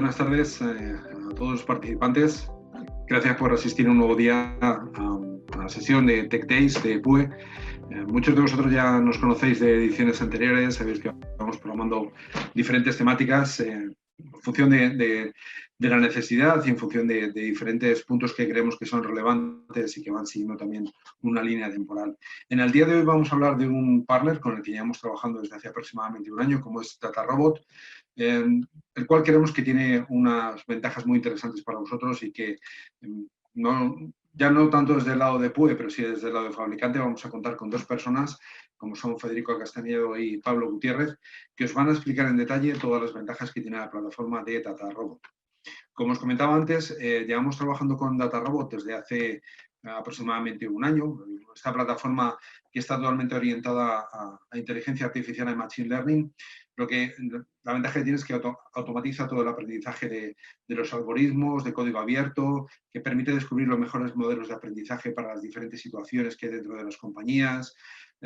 buenas tardes a todos los participantes. Gracias por asistir un nuevo día a la sesión de Tech Days de PUE. Muchos de vosotros ya nos conocéis de ediciones anteriores, sabéis que vamos programando diferentes temáticas en función de la necesidad y en función de diferentes puntos que creemos que son relevantes y que van siguiendo también una línea temporal. En el día de hoy vamos a hablar de un partner con el que llevamos trabajando desde hace aproximadamente un año, como es DataRobot, el cual creemos que tiene unas ventajas muy interesantes para vosotros y que ya no tanto desde el lado de PUE, pero sí desde el lado de fabricante, vamos a contar con dos personas, como son Federico Castañedo y Pablo Gutiérrez, que os van a explicar en detalle todas las ventajas que tiene la plataforma de DataRobot. Como os comentaba antes, llevamos trabajando con DataRobot desde hace aproximadamente un año. Esta plataforma que está totalmente orientada a inteligencia artificial y machine learning, la ventaja que tiene es que automatiza todo el aprendizaje de los algoritmos, de código abierto, que permite descubrir los mejores modelos de aprendizaje para las diferentes situaciones que hay dentro de las compañías,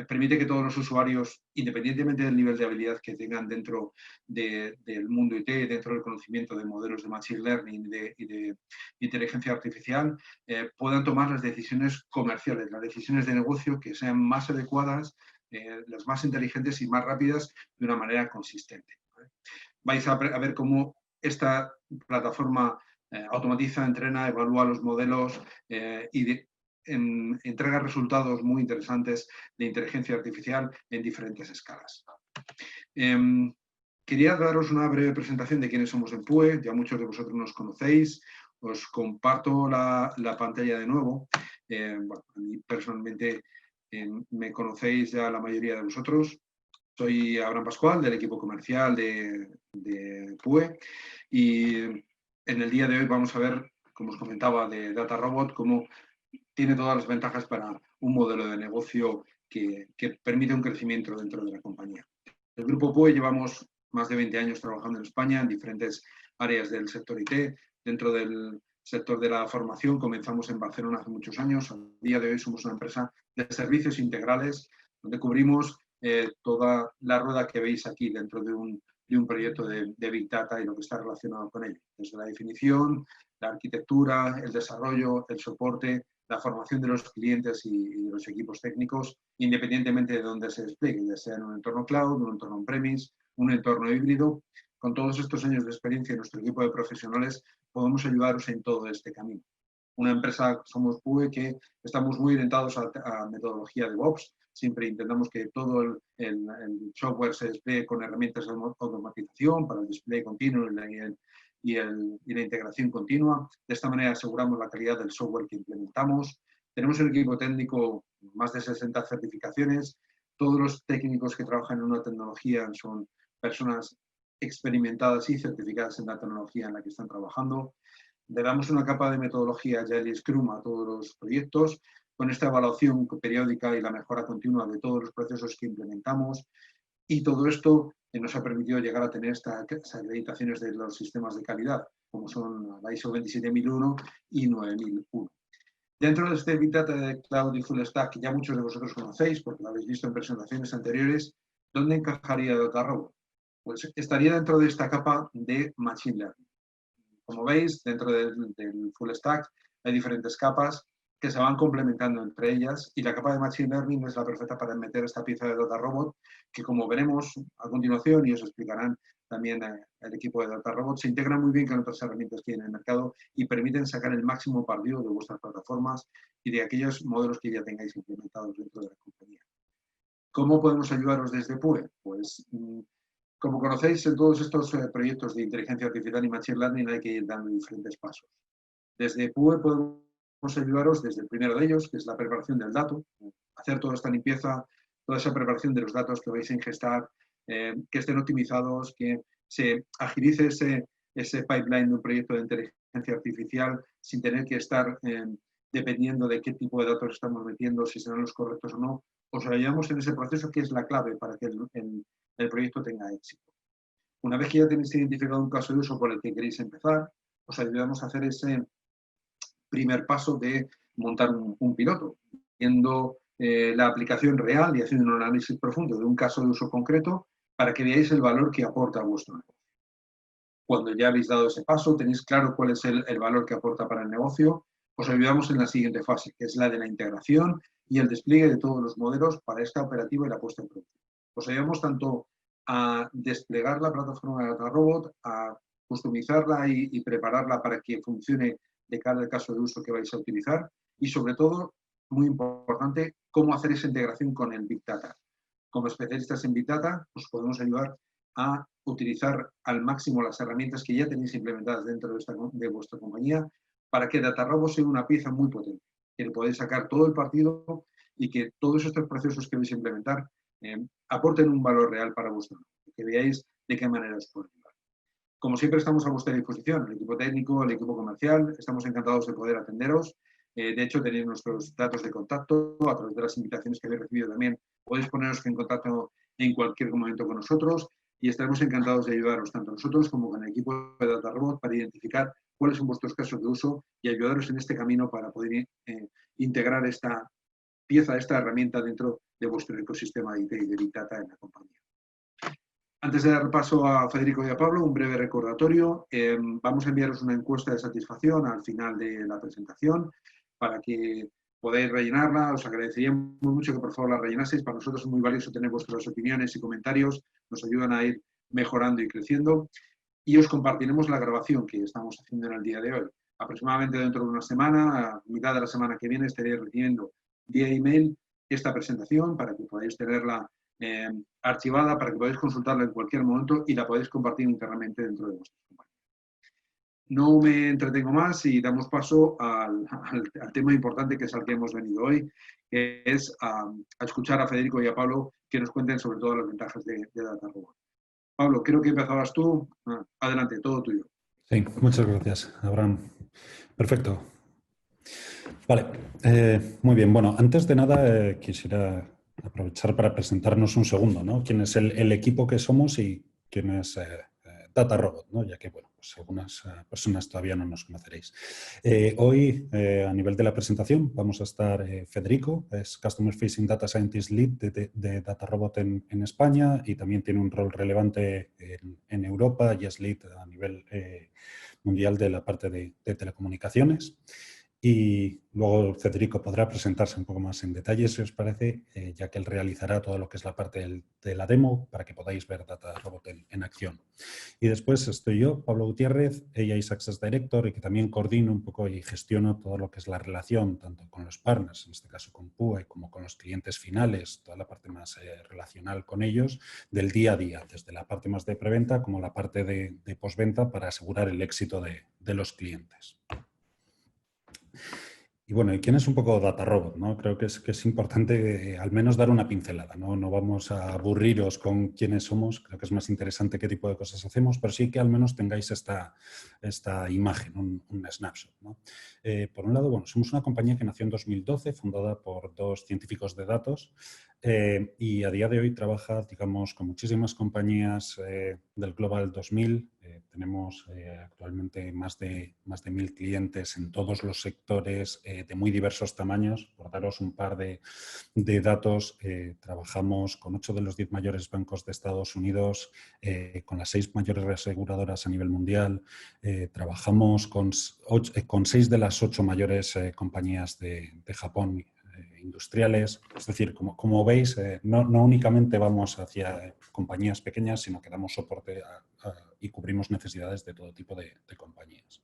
permite que todos los usuarios, independientemente del nivel de habilidad que tengan dentro del mundo IT, dentro del conocimiento de modelos de machine learning y de inteligencia artificial, puedan tomar las decisiones comerciales, las decisiones de negocio que sean más adecuadas, las más inteligentes y más rápidas de una manera consistente. Vais a ver cómo esta plataforma automatiza, entrena, evalúa los modelos y entrega resultados muy interesantes de inteligencia artificial en diferentes escalas. Quería daros una breve presentación de quiénes somos en PUE, ya muchos de vosotros nos conocéis, os comparto la pantalla de nuevo. Bueno, a mí personalmente me conocéis ya la mayoría de vosotros. Soy Abraham Pascual, del equipo comercial de PUE, y en el día de hoy vamos a ver, como os comentaba, de DataRobot, cómo tiene todas las ventajas para un modelo de negocio que permite un crecimiento dentro de la compañía. El grupo PUE llevamos más de 20 años trabajando en España en diferentes áreas del sector IT. Dentro del sector de la formación comenzamos en Barcelona hace muchos años. A día de hoy somos una empresa de servicios integrales donde cubrimos toda la rueda que veis aquí dentro de un proyecto de Big Data y lo que está relacionado con ello. Desde la definición, la arquitectura, el desarrollo, el soporte, la formación de los clientes y de los equipos técnicos, independientemente de dónde se despliegue, ya sea en un entorno cloud, un entorno on-premise, un entorno híbrido. Con todos estos años de experiencia en nuestro equipo de profesionales, podemos ayudaros en todo este camino. Una empresa, somos PUE, que estamos muy orientados a metodología de DevOps. Siempre intentamos que todo el software se despliegue con herramientas de automatización para el despliegue continuo y la integración continua. De esta manera aseguramos la calidad del software que implementamos. Tenemos un equipo técnico, más de 60 certificaciones. Todos los técnicos que trabajan en una tecnología son personas experimentadas y certificadas en la tecnología en la que están trabajando. Le damos una capa de metodología Agile y Scrum a todos los proyectos, con esta evaluación periódica y la mejora continua de todos los procesos que implementamos. Y todo esto nos ha permitido llegar a tener estas acreditaciones de los sistemas de calidad, como son la ISO 27001 y 9001. Dentro de este Big Data de Cloud y Full Stack, que ya muchos de vosotros conocéis, porque lo habéis visto en presentaciones anteriores, ¿dónde encajaría DataRobot? Pues estaría dentro de esta capa de Machine Learning. Como veis, dentro del Full Stack hay diferentes capas que se van complementando entre ellas y la capa de Machine Learning es la perfecta para meter esta pieza de DataRobot que, como veremos a continuación y os explicarán también el equipo de DataRobot, se integra muy bien con otras herramientas que hay en el mercado y permiten sacar el máximo partido de vuestras plataformas y de aquellos modelos que ya tengáis implementados dentro de la compañía. ¿Cómo podemos ayudaros desde PUE? Pues como conocéis, en todos estos proyectos de inteligencia artificial y machine learning hay que ir dando diferentes pasos. Desde PUE podemos ayudaros desde el primero de ellos, que es la preparación del dato, hacer toda esta limpieza, toda esa preparación de los datos que vais a ingestar, que estén optimizados, que se agilice ese pipeline de un proyecto de inteligencia artificial sin tener que estar dependiendo de qué tipo de datos estamos metiendo, si serán los correctos o no. Os ayudamos en ese proceso que es la clave para que el proyecto tenga éxito. Una vez que ya tenéis identificado un caso de uso por el que queréis empezar, os ayudamos a hacer ese primer paso de montar un piloto, viendo la aplicación real y haciendo un análisis profundo de un caso de uso concreto para que veáis el valor que aporta a vuestro negocio. Cuando ya habéis dado ese paso, tenéis claro cuál es el valor que aporta para el negocio, os ayudamos en la siguiente fase, que es la de la integración y el despliegue de todos los modelos para esta operativa y la puesta en producción. Os ayudamos tanto a desplegar la plataforma de DataRobot, a customizarla y prepararla para que funcione de cara al caso de uso que vais a utilizar y, sobre todo, muy importante, cómo hacer esa integración con el Big Data. Como especialistas en Big Data, os podemos ayudar a utilizar al máximo las herramientas que ya tenéis implementadas dentro de vuestra compañía para que DataRobot sea una pieza muy potente, que le podéis sacar todo el partido y que todos estos procesos que vais a implementar aporten un valor real para vuestro negocio, que veáis de qué manera os puede ayudar. Como siempre, estamos a vuestra disposición, el equipo técnico, el equipo comercial, estamos encantados de poder atenderos. De hecho, tenéis nuestros datos de contacto a través de las invitaciones que habéis recibido también. Podéis poneros en contacto en cualquier momento con nosotros y estaremos encantados de ayudaros tanto nosotros como con el equipo de DataRobot para identificar cuáles son vuestros casos de uso y ayudaros en este camino para poder integrar esta pieza, esta herramienta dentro de vuestro ecosistema de IT y de Big Data en la compañía. Antes de dar paso a Federico y a Pablo, un breve recordatorio. Vamos a enviaros una encuesta de satisfacción al final de la presentación para que podáis rellenarla. Os agradeceríamos mucho que por favor la rellenaseis. Para nosotros es muy valioso tener vuestras opiniones y comentarios. Nos ayudan a ir mejorando y creciendo. Y os compartiremos la grabación que estamos haciendo en el día de hoy. Aproximadamente dentro de una semana, a mitad de la semana que viene, estaréis recibiendo vía email esta presentación para que podáis tenerla archivada, para que podáis consultarla en cualquier momento y la podéis compartir internamente dentro de vuestras compañías. No me entretengo más y damos paso al tema importante que es al que hemos venido hoy, que es a escuchar a Federico y a Pablo que nos cuenten sobre todas las ventajas de DataRobot. Pablo, creo que empezabas tú. Adelante, todo tuyo. Sí, muchas gracias, Abraham. Perfecto. Vale, muy bien. Bueno, antes de nada quisiera aprovechar para presentarnos un segundo, ¿no? Quién es el equipo que somos y quién es DataRobot, ¿no? Ya que, bueno, pues algunas personas todavía no nos conoceréis. Hoy, a nivel de la presentación, vamos a estar Federico, es Customer Facing Data Scientist Lead de DataRobot en España y también tiene un rol relevante en Europa y es lead a nivel mundial de la parte de telecomunicaciones. Y luego Federico podrá presentarse un poco más en detalle, si os parece, ya que él realizará todo lo que es la parte de la demo para que podáis ver DataRobot en acción. Y después estoy yo, Pablo Gutiérrez, AI Access Director, y que también coordino un poco y gestiono todo lo que es la relación, tanto con los partners, en este caso con PUE, como con los clientes finales, toda la parte más relacional con ellos, del día a día, desde la parte más de preventa como la parte de postventa para asegurar el éxito de los clientes. Y bueno, ¿y quién es un poco DataRobot? ¿No? Creo que es importante al menos dar una pincelada. ¿No? Vamos a aburriros con quiénes somos, creo que es más interesante qué tipo de cosas hacemos, pero sí que al menos tengáis esta imagen, un snapshot, ¿no? Por un lado, bueno, somos una compañía que nació en 2012, fundada por dos científicos de datos y a día de hoy trabaja, digamos, con muchísimas compañías del Global 2000. Tenemos actualmente más de 1.000 clientes en todos los sectores de muy diversos tamaños. Por daros un par de datos, trabajamos con 8 de los 10 mayores bancos de Estados Unidos, con las 6 mayores aseguradoras a nivel mundial, trabajamos con 6 de las 8 mayores compañías de Japón industriales. Es decir, como veis, no únicamente vamos hacia compañías pequeñas, sino que damos soporte y cubrimos necesidades de todo tipo de compañías.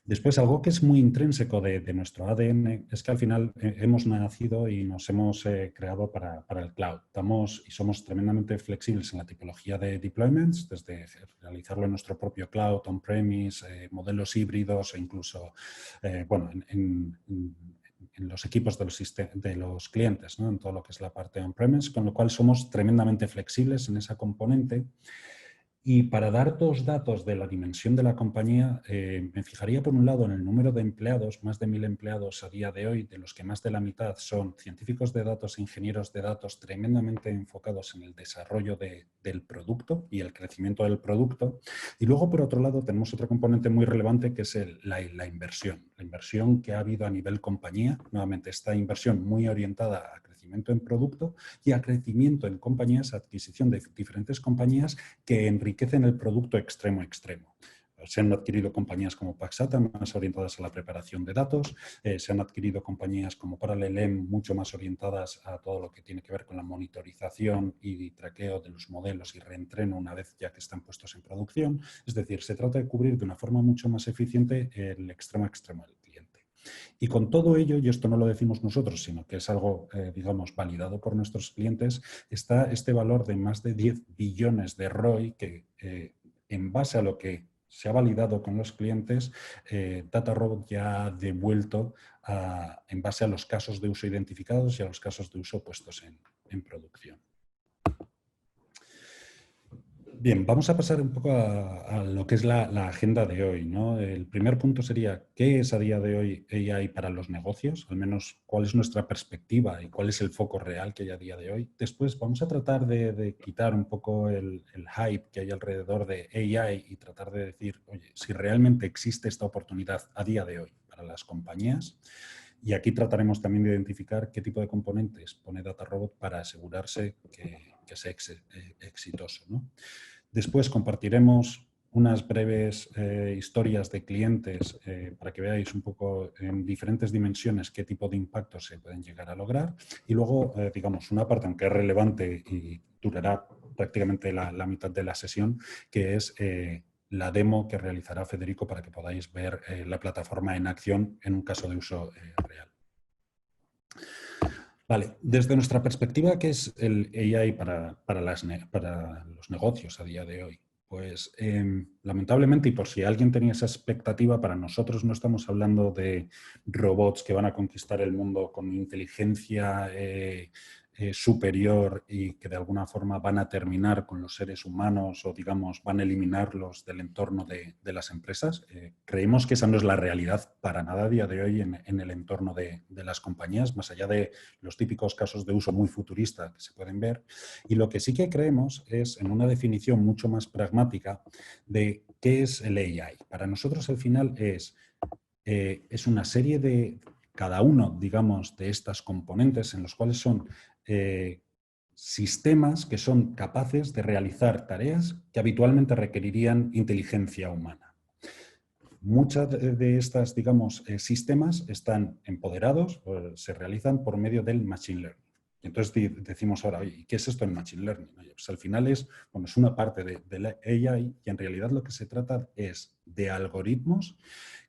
Después, algo que es muy intrínseco de nuestro ADN es que al final hemos nacido y nos hemos creado para el cloud. Estamos y somos tremendamente flexibles en la tipología de deployments, desde realizarlo en nuestro propio cloud, on-premise, modelos híbridos e incluso, bueno, en los equipos de los clientes, ¿no? En todo lo que es la parte on-premise, con lo cual somos tremendamente flexibles en esa componente. Y para dar dos datos de la dimensión de la compañía, me fijaría por un lado en el número de empleados, más de 1.000 empleados a día de hoy, de los que más de la mitad son científicos de datos e ingenieros de datos tremendamente enfocados en el desarrollo del producto y el crecimiento del producto. Y luego, por otro lado, tenemos otro componente muy relevante que es la inversión. La inversión que ha habido a nivel compañía, nuevamente esta inversión muy orientada a crecimiento crecimiento en producto y a crecimiento en compañías, adquisición de diferentes compañías que enriquecen el producto extremo a extremo. Se han adquirido compañías como Paxata, más orientadas a la preparación de datos. Se han adquirido compañías como Parallel-M, mucho más orientadas a todo lo que tiene que ver con la monitorización y traqueo de los modelos y reentreno una vez ya que están puestos en producción. Es decir, se trata de cubrir de una forma mucho más eficiente el extremo a extremo del cliente. Y con todo ello, y esto no lo decimos nosotros, sino que es algo, digamos, validado por nuestros clientes, está este valor de más de 10 billones de ROI que, en base a lo que se ha validado con los clientes, DataRobot ya ha devuelto en base a los casos de uso identificados y a los casos de uso puestos en producción. Bien, vamos a pasar un poco a lo que es la agenda de hoy, ¿no? El primer punto sería, ¿qué es a día de hoy AI para los negocios? Al menos, ¿cuál es nuestra perspectiva y cuál es el foco real que hay a día de hoy? Después, vamos a tratar de quitar un poco el hype que hay alrededor de AI y tratar de decir, oye, si realmente existe esta oportunidad a día de hoy para las compañías. Y aquí trataremos también de identificar qué tipo de componentes pone DataRobot para asegurarse que sea exitoso, ¿no? Después compartiremos unas breves historias de clientes para que veáis un poco en diferentes dimensiones qué tipo de impactos se pueden llegar a lograr. Y luego, digamos, una parte, aunque es relevante y durará prácticamente la mitad de la sesión, que es la demo que realizará Federico para que podáis ver la plataforma en acción en un caso de uso real. Vale, desde nuestra perspectiva, ¿qué es el AI para los negocios a día de hoy? Pues lamentablemente, y por si alguien tenía esa expectativa, para nosotros no estamos hablando de robots que van a conquistar el mundo con inteligencia superior y que de alguna forma van a terminar con los seres humanos o, digamos, van a eliminarlos del entorno de las empresas. Creemos que esa no es la realidad para nada a día de hoy en el entorno de las compañías, más allá de los típicos casos de uso muy futurista que se pueden ver. Y lo que sí que creemos es en una definición mucho más pragmática de qué es el AI. Para nosotros, al final, es una serie de cada uno, digamos, de estas componentes en los cuales son sistemas que son capaces de realizar tareas que habitualmente requerirían inteligencia humana. Muchas de estas, digamos, sistemas están empoderados, se realizan por medio del Machine Learning. Entonces decimos ahora, oye, ¿qué es esto del Machine Learning? Oye, pues al final es una parte de la AI y en realidad lo que se trata es de algoritmos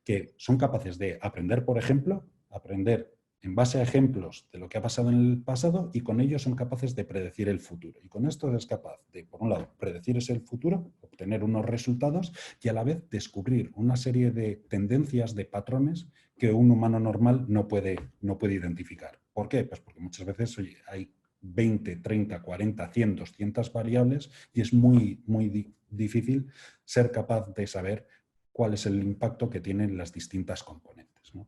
que son capaces de aprender, por ejemplo, aprender en base a ejemplos de lo que ha pasado en el pasado y con ello son capaces de predecir el futuro. Y con esto es capaz de, por un lado, predecir ese futuro, obtener unos resultados y a la vez descubrir una serie de tendencias, de patrones que un humano normal no puede identificar. ¿Por qué? Pues porque muchas veces, oye, hay 20, 30, 40, 100, 200 variables y es muy difícil ser capaz de saber cuál es el impacto que tienen las distintas componentes, ¿no?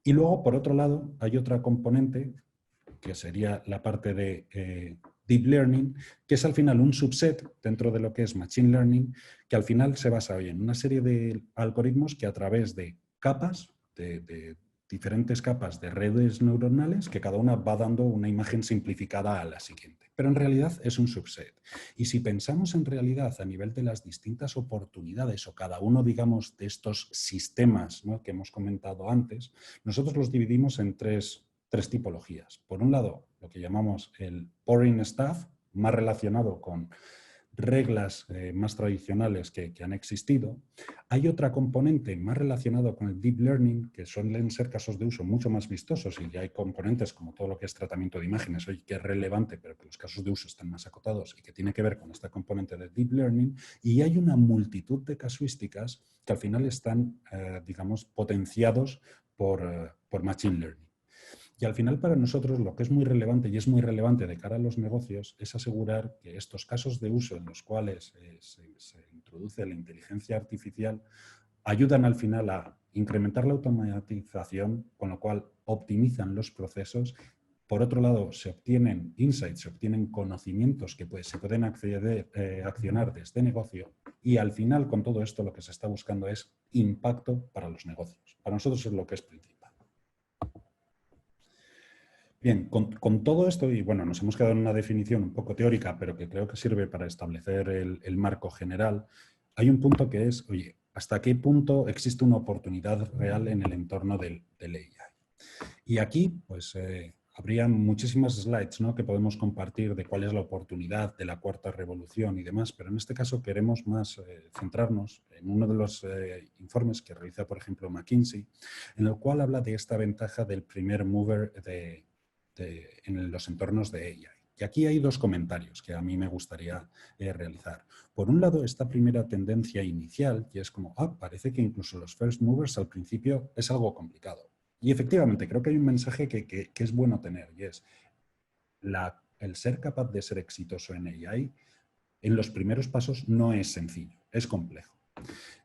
Y luego, por otro lado, hay otra componente que sería la parte de Deep Learning, que es al final un subset dentro de lo que es Machine Learning, que al final se basa hoy en una serie de algoritmos que a través de capas, de diferentes capas de redes neuronales, que cada una va dando una imagen simplificada a la siguiente. Pero en realidad es un subset. Y si pensamos en realidad a nivel de las distintas oportunidades o cada uno, digamos, de estos sistemas, ¿no?, que hemos comentado antes, nosotros los dividimos en tres tipologías. Por un lado, lo que llamamos el boring stuff, más relacionado con reglas más tradicionales que han existido. Hay otra componente más relacionada con el deep learning, que suelen ser casos de uso mucho más vistosos y hay componentes como todo lo que es tratamiento de imágenes, hoy que es relevante, pero que los casos de uso están más acotados y que tiene que ver con esta componente de deep learning. Y hay una multitud de casuísticas que al final están, digamos, potenciados por machine learning. Y al final para nosotros lo que es muy relevante y es muy relevante de cara a los negocios es asegurar que estos casos de uso en los cuales se introduce la inteligencia artificial ayudan al final a incrementar la automatización, con lo cual optimizan los procesos. Por otro lado, se obtienen insights, se obtienen conocimientos que se pueden accionar desde negocio y al final con todo esto lo que se está buscando es impacto para los negocios. Para nosotros es lo que es principal. Bien, con todo esto, y bueno, nos hemos quedado en una definición un poco teórica, pero que creo que sirve para establecer el marco general, hay un punto que es, oye, ¿hasta qué punto existe una oportunidad real en el entorno del AI? Y aquí, pues, habría muchísimas slides, ¿no?, que podemos compartir de cuál es la oportunidad de la cuarta revolución y demás, pero en este caso queremos más centrarnos en uno de los informes que realiza, por ejemplo, McKinsey, en el cual habla de esta ventaja del primer mover en los entornos de AI. Y aquí hay dos comentarios que a mí me gustaría realizar. Por un lado, esta primera tendencia inicial, que es como, parece que incluso los first movers al principio es algo complicado. Y efectivamente, creo que hay un mensaje que es bueno tener, y es el ser capaz de ser exitoso en AI, en los primeros pasos no es sencillo, es complejo.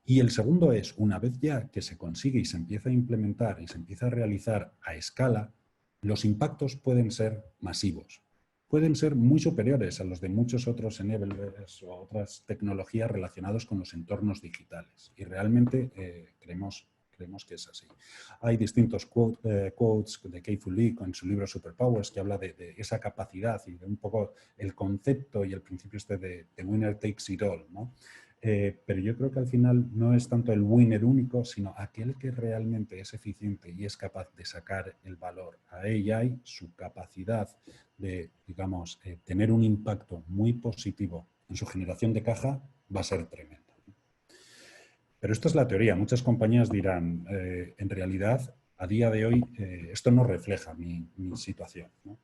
Y el segundo es, una vez ya que se consigue y se empieza a implementar y se empieza a realizar a escala, los impactos pueden ser masivos. Pueden ser muy superiores a los de muchos otros enablers o otras tecnologías relacionadas con los entornos digitales. Y realmente creemos que es así. Hay distintos quotes de Keith Lee en su libro Superpowers que habla de esa capacidad y de un poco el concepto y el principio este de winner takes it all, ¿no? Pero yo creo que al final no es tanto el winner único, sino aquel que realmente es eficiente y es capaz de sacar el valor a AI, su capacidad de, digamos, tener un impacto muy positivo en su generación de caja va a ser tremendo. Pero esto es la teoría. Muchas compañías dirán, en realidad, a día de hoy, esto no refleja mi situación, ¿no?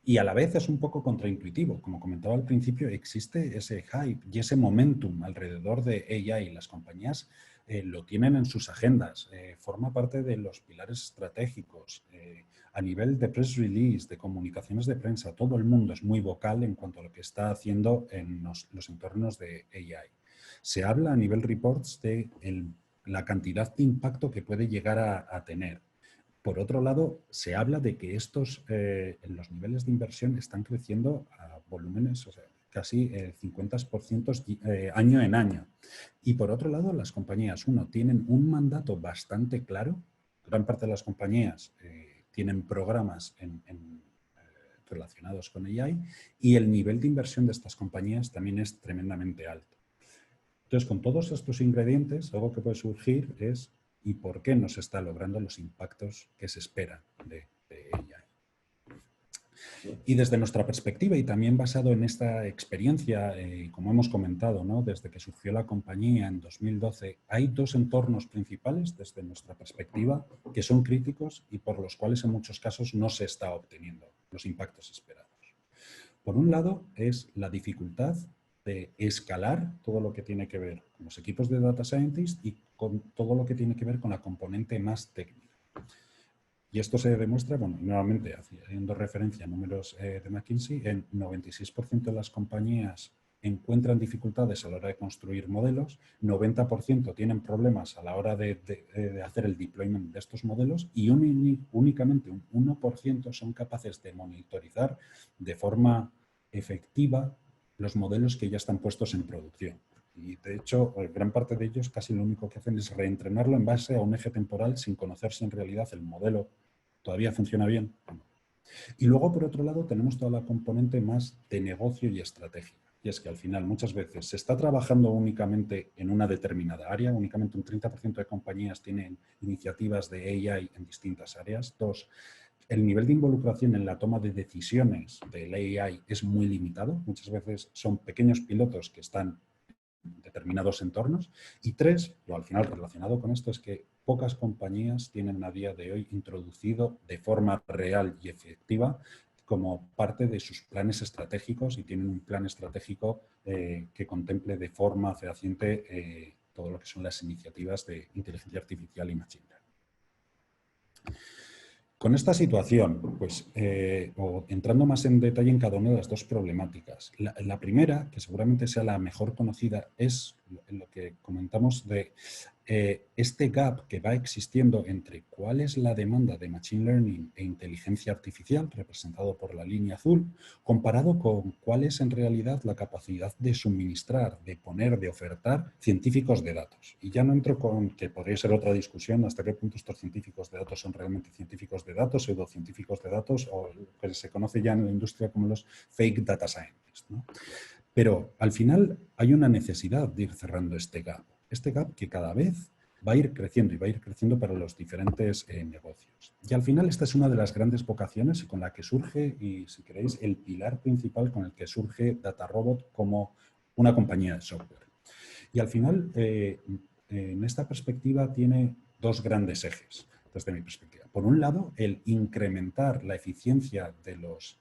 Y a la vez es un poco contraintuitivo. Como comentaba al principio, existe ese hype y ese momentum alrededor de AI. Las compañías lo tienen en sus agendas, forma parte de los pilares estratégicos. A nivel de press release, de comunicaciones de prensa, todo el mundo es muy vocal en cuanto a lo que está haciendo en los entornos de AI. Se habla a nivel reports de la cantidad de impacto que puede llegar a tener. Por otro lado, se habla de que los niveles de inversión están creciendo a volúmenes, o sea, casi 50% año en año. Y por otro lado, las compañías, tienen un mandato bastante claro. Gran parte de las compañías tienen programas relacionados con AI y el nivel de inversión de estas compañías también es tremendamente alto. Entonces, con todos estos ingredientes, algo que puede surgir es ¿y por qué no se está logrando los impactos que se esperan de ella? Y desde nuestra perspectiva, y también basado en esta experiencia, como hemos comentado, ¿no?, desde que surgió la compañía en 2012, hay dos entornos principales desde nuestra perspectiva que son críticos y por los cuales en muchos casos no se está obteniendo los impactos esperados. Por un lado, es la dificultad de escalar todo lo que tiene que ver con los equipos de Data Scientist y con todo lo que tiene que ver con la componente más técnica. Y esto se demuestra, bueno, nuevamente, haciendo referencia a números de McKinsey, en 96% de las compañías encuentran dificultades a la hora de construir modelos, 90% tienen problemas a la hora de hacer el deployment de estos modelos y únicamente un 1% son capaces de monitorizar de forma efectiva los modelos que ya están puestos en producción. Y de hecho, gran parte de ellos casi lo único que hacen es reentrenarlo en base a un eje temporal sin conocer si en realidad el modelo todavía funciona bien. Y luego, por otro lado, tenemos toda la componente más de negocio y estratégica. Y es que al final muchas veces se está trabajando únicamente en una determinada área, únicamente un 30% de compañías tienen iniciativas de AI en distintas áreas. Dos, el nivel de involucración en la toma de decisiones del AI es muy limitado. Muchas veces son pequeños pilotos que están en determinados entornos. Y tres, lo al final relacionado con esto es que pocas compañías tienen a día de hoy introducido de forma real y efectiva como parte de sus planes estratégicos y tienen un plan estratégico que contemple de forma fehaciente todo lo que son las iniciativas de inteligencia artificial y machine learning. Con esta situación, pues, o entrando más en detalle en cada una de las dos problemáticas, la primera, que seguramente sea la mejor conocida, es lo que comentamos de este gap que va existiendo entre cuál es la demanda de Machine Learning e inteligencia artificial, representado por la línea azul, comparado con cuál es en realidad la capacidad de suministrar, de poner, de ofertar científicos de datos. Y ya no entro con, que podría ser otra discusión, hasta qué punto estos científicos de datos son realmente científicos de datos, pseudocientíficos de datos, o lo que se conoce ya en la industria como los fake data scientists, ¿no? Pero al final hay una necesidad de ir cerrando este gap que cada vez va a ir creciendo y va a ir creciendo para los diferentes negocios. Y al final esta es una de las grandes vocaciones con la que surge, y si queréis, el pilar principal con el que surge DataRobot como una compañía de software. Y al final, en esta perspectiva tiene dos grandes ejes, desde mi perspectiva. Por un lado, el incrementar la eficiencia de los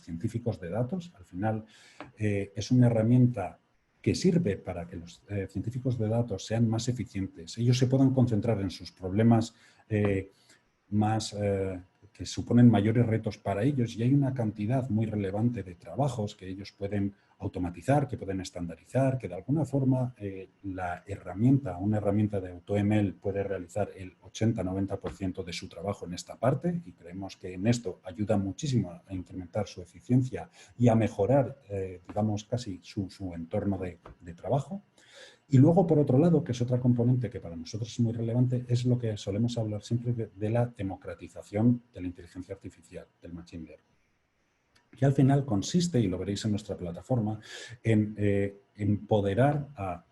científicos de datos. Al final es una herramienta que sirve para que los científicos de datos sean más eficientes, ellos se puedan concentrar en sus problemas que suponen mayores retos para ellos, y hay una cantidad muy relevante de trabajos que ellos pueden automatizar, que pueden estandarizar, que de alguna forma una herramienta de AutoML puede realizar el 80-90% de su trabajo en esta parte, y creemos que en esto ayuda muchísimo a incrementar su eficiencia y a mejorar, digamos, casi su entorno de trabajo. Y luego, por otro lado, que es otra componente que para nosotros es muy relevante, es lo que solemos hablar siempre de la democratización de la inteligencia artificial, del Machine Learning. Que al final consiste, y lo veréis en nuestra plataforma, en empoderar a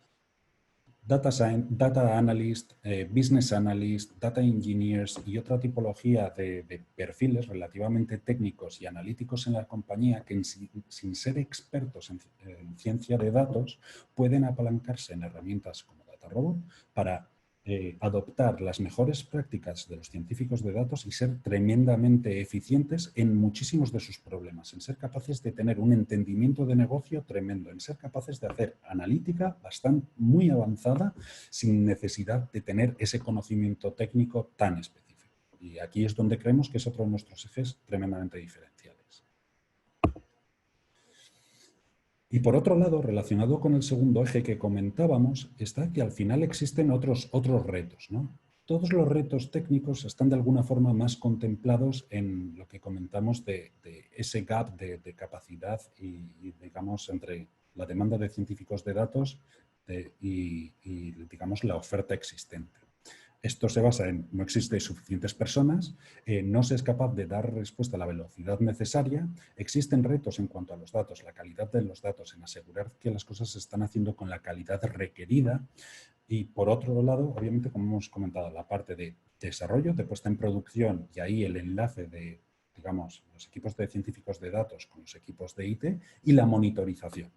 data analyst, business analyst, data engineers y otra tipología de perfiles relativamente técnicos y analíticos en la compañía que sin ser expertos en ciencia de datos pueden apalancarse en herramientas como DataRobot para adoptar las mejores prácticas de los científicos de datos y ser tremendamente eficientes en muchísimos de sus problemas, en ser capaces de tener un entendimiento de negocio tremendo, en ser capaces de hacer analítica bastante muy avanzada sin necesidad de tener ese conocimiento técnico tan específico. Y aquí es donde creemos que es otro de nuestros ejes tremendamente diferenciales. Y por otro lado, relacionado con el segundo eje que comentábamos, está que al final existen otros retos, ¿no? Todos los retos técnicos están de alguna forma más contemplados en lo que comentamos de ese gap de capacidad y, digamos, entre la demanda de científicos de datos y, digamos, la oferta existente. Esto se basa en no existen suficientes personas, no se es capaz de dar respuesta a la velocidad necesaria, existen retos en cuanto a los datos, la calidad de los datos, en asegurar que las cosas se están haciendo con la calidad requerida y, por otro lado, obviamente, como hemos comentado, la parte de desarrollo, de puesta en producción y ahí el enlace de, digamos, los equipos de científicos de datos con los equipos de IT y la monitorización.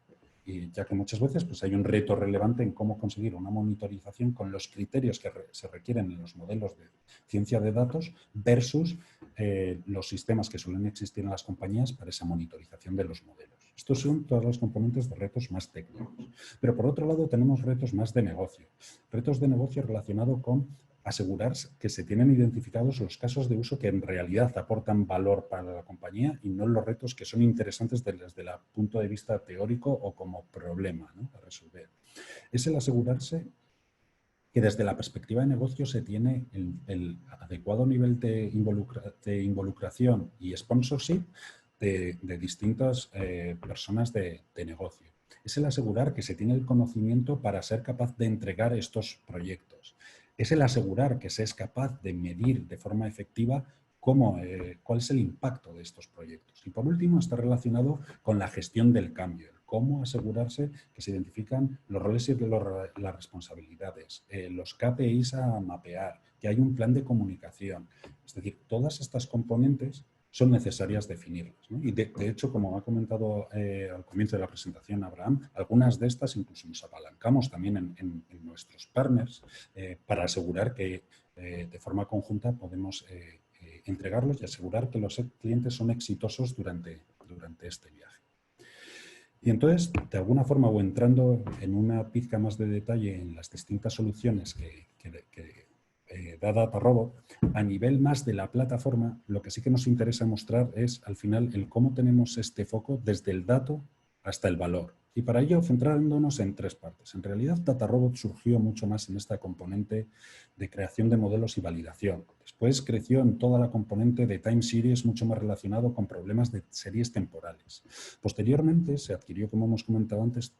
Y ya que muchas veces pues, hay un reto relevante en cómo conseguir una monitorización con los criterios que se requieren en los modelos de ciencia de datos versus los sistemas que suelen existir en las compañías para esa monitorización de los modelos. Estos son todos los componentes de retos más técnicos. Pero por otro lado tenemos retos más de negocio. Retos de negocio relacionados con asegurar que se tienen identificados los casos de uso que en realidad aportan valor para la compañía y no los retos que son interesantes desde el punto de vista teórico o como problema, ¿no?, a resolver. Es el asegurarse que desde la perspectiva de negocio se tiene el adecuado nivel de involucración y sponsorship de distintas personas de negocio. Es el asegurar que se tiene el conocimiento para ser capaz de entregar estos proyectos. Es el asegurar que se es capaz de medir de forma efectiva cuál es el impacto de estos proyectos. Y por último está relacionado con la gestión del cambio, cómo asegurarse que se identifican los roles y las responsabilidades, los KPIs a mapear, que hay un plan de comunicación. Es decir, todas estas componentes son necesarias definirlas, ¿no? Y de hecho, como ha comentado al comienzo de la presentación Abraham, algunas de estas incluso nos apalancamos también en nuestros partners para asegurar que de forma conjunta podemos entregarlos y asegurar que los clientes son exitosos durante este viaje. Y entonces, de alguna forma, o entrando en una pizca más de detalle en las distintas soluciones que da DataRobot, a nivel más de la plataforma, lo que sí que nos interesa mostrar es, al final, el cómo tenemos este foco desde el dato hasta el valor. Y para ello, centrándonos en 3 partes. En realidad, DataRobot surgió mucho más en esta componente de creación de modelos y validación. Después creció en toda la componente de time series, mucho más relacionado con problemas de series temporales. Posteriormente, se adquirió, como hemos comentado antes,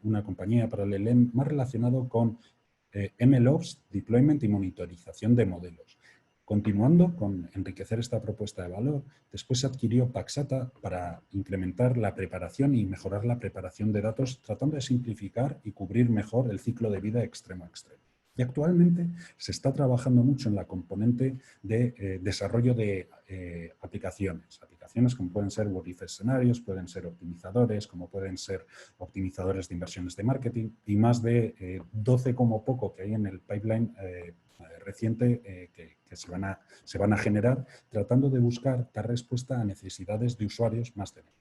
una compañía para el LLM más relacionado con MLOps, deployment y monitorización de modelos. Continuando con enriquecer esta propuesta de valor, después se adquirió Paxata para incrementar la preparación y mejorar la preparación de datos, tratando de simplificar y cubrir mejor el ciclo de vida extremo a extremo. Y actualmente se está trabajando mucho en la componente de desarrollo de aplicaciones. Aplicaciones como pueden ser what if escenarios, pueden ser optimizadores, como pueden ser optimizadores de inversiones de marketing y más de 12 como poco que hay en el pipeline reciente que se van a generar, tratando de buscar dar respuesta a necesidades de usuarios más densos.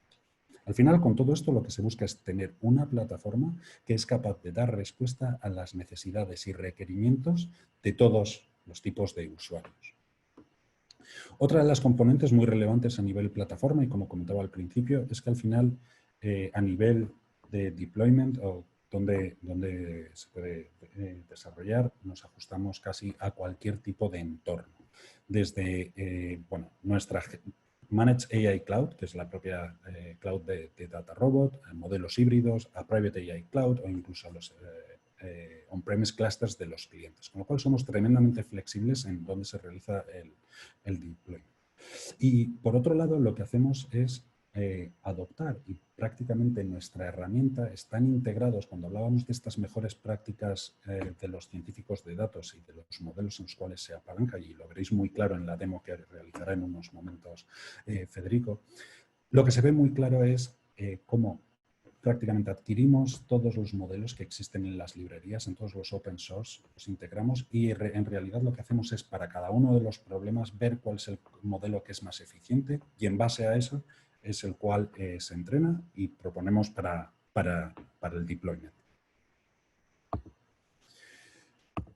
Al final, con todo esto, lo que se busca es tener una plataforma que es capaz de dar respuesta a las necesidades y requerimientos de todos los tipos de usuarios. Otra de las componentes muy relevantes a nivel plataforma, y como comentaba al principio, es que al final, a nivel de deployment o donde se puede desarrollar, nos ajustamos casi a cualquier tipo de entorno. Desde nuestra Managed AI Cloud, que es la propia cloud de DataRobot, a modelos híbridos, a Private AI Cloud o incluso a los on-premise clusters de los clientes. Con lo cual somos tremendamente flexibles en dónde se realiza el deployment. Y por otro lado, lo que hacemos es adoptar y prácticamente nuestra herramienta están integrados, cuando hablábamos de estas mejores prácticas de los científicos de datos y de los modelos en los cuales se apalanca, y lo veréis muy claro en la demo que realizará en unos momentos Federico, lo que se ve muy claro es cómo prácticamente adquirimos todos los modelos que existen en las librerías, en todos los open source, los integramos y en realidad lo que hacemos es para cada uno de los problemas ver cuál es el modelo que es más eficiente y en base a eso es el cual se entrena y proponemos para el deployment.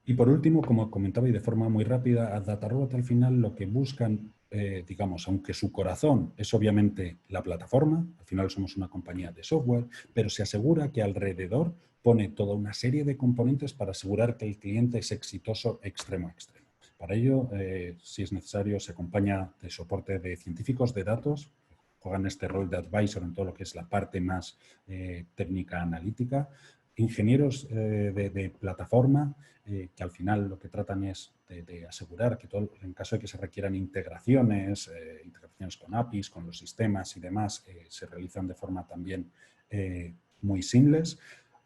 Y por último, como comentaba y de forma muy rápida, a DataRobot al final lo que buscan, digamos, aunque su corazón es obviamente la plataforma, al final somos una compañía de software, pero se asegura que alrededor pone toda una serie de componentes para asegurar que el cliente es exitoso extremo a extremo. Para ello, si es necesario, se acompaña de soporte de científicos de datos, juegan este rol de advisor en todo lo que es la parte más técnica analítica, ingenieros de plataforma, que al final lo que tratan es de asegurar que en caso de que se requieran integraciones, integraciones con APIs, con los sistemas y demás, se realizan de forma también muy seamless.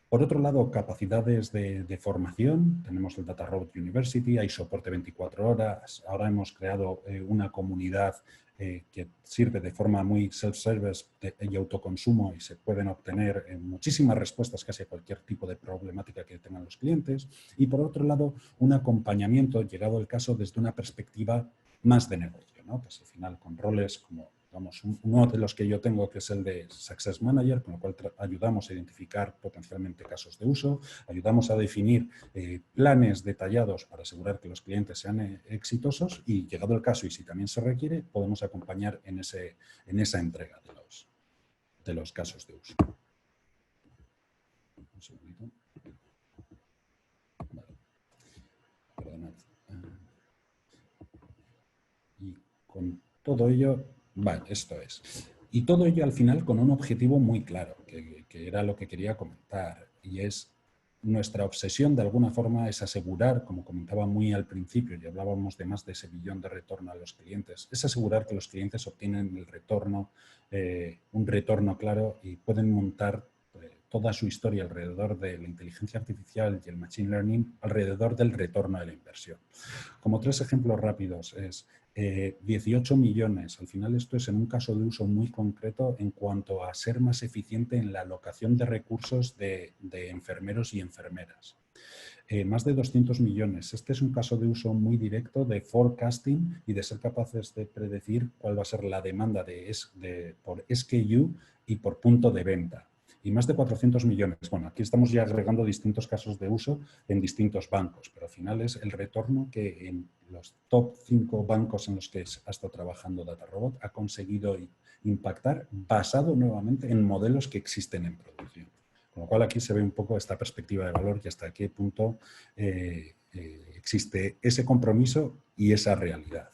Por otro lado, capacidades de formación. Tenemos el DataRobot University, hay soporte 24 horas. Ahora hemos creado una comunidad que sirve de forma muy self-service y autoconsumo y se pueden obtener muchísimas respuestas casi a cualquier tipo de problemática que tengan los clientes. Y por otro lado, un acompañamiento, llegado el caso, desde una perspectiva más de negocio, ¿no? Pues al final con roles como, digamos, uno de los que yo tengo, que es el de Success Manager, con lo cual ayudamos a identificar potencialmente casos de uso, ayudamos a definir planes detallados para asegurar que los clientes sean exitosos y, llegado el caso y si también se requiere, podemos acompañar en esa entrega de los casos de uso. Un segundito. Vale. Perdonad. Y con todo ello, vale, esto es. Y todo ello al final con un objetivo muy claro, que era lo que quería comentar, y es nuestra obsesión de alguna forma es asegurar, como comentaba muy al principio, y hablábamos de más de ese billón de retorno a los clientes, es asegurar que los clientes obtienen el retorno, un retorno claro y pueden montar toda su historia alrededor de la inteligencia artificial y el machine learning alrededor del retorno de la inversión. Como 3 ejemplos rápidos es 18 millones. Al final esto es en un caso de uso muy concreto en cuanto a ser más eficiente en la alocación de recursos de enfermeros y enfermeras. Más de 200 millones. Este es un caso de uso muy directo de forecasting y de ser capaces de predecir cuál va a ser la demanda por SKU y por punto de venta. Y más de 400 millones. Bueno, aquí estamos ya agregando distintos casos de uso en distintos bancos, pero al final es el retorno que en los top 5 bancos en los que ha estado trabajando DataRobot ha conseguido impactar basado nuevamente en modelos que existen en producción. cual aquí se ve un poco esta perspectiva de valor y hasta qué punto existe ese compromiso y esa realidad.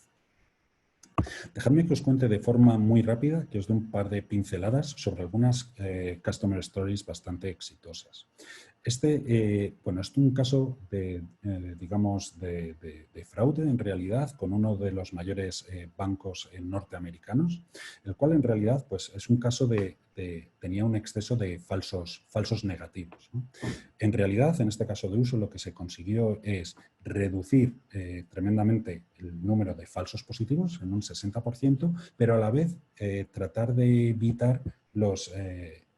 Dejadme que os cuente de forma muy rápida, que os dé un par de pinceladas sobre algunas Customer Stories bastante exitosas. Bueno, es un caso digamos, de fraude en realidad con uno de los mayores bancos norteamericanos, el cual en realidad pues, es un caso tenía un exceso de falsos negativos, ¿no? En realidad, en este caso de uso, lo que se consiguió es reducir tremendamente el número de falsos positivos en un 60%, pero a la vez tratar de evitar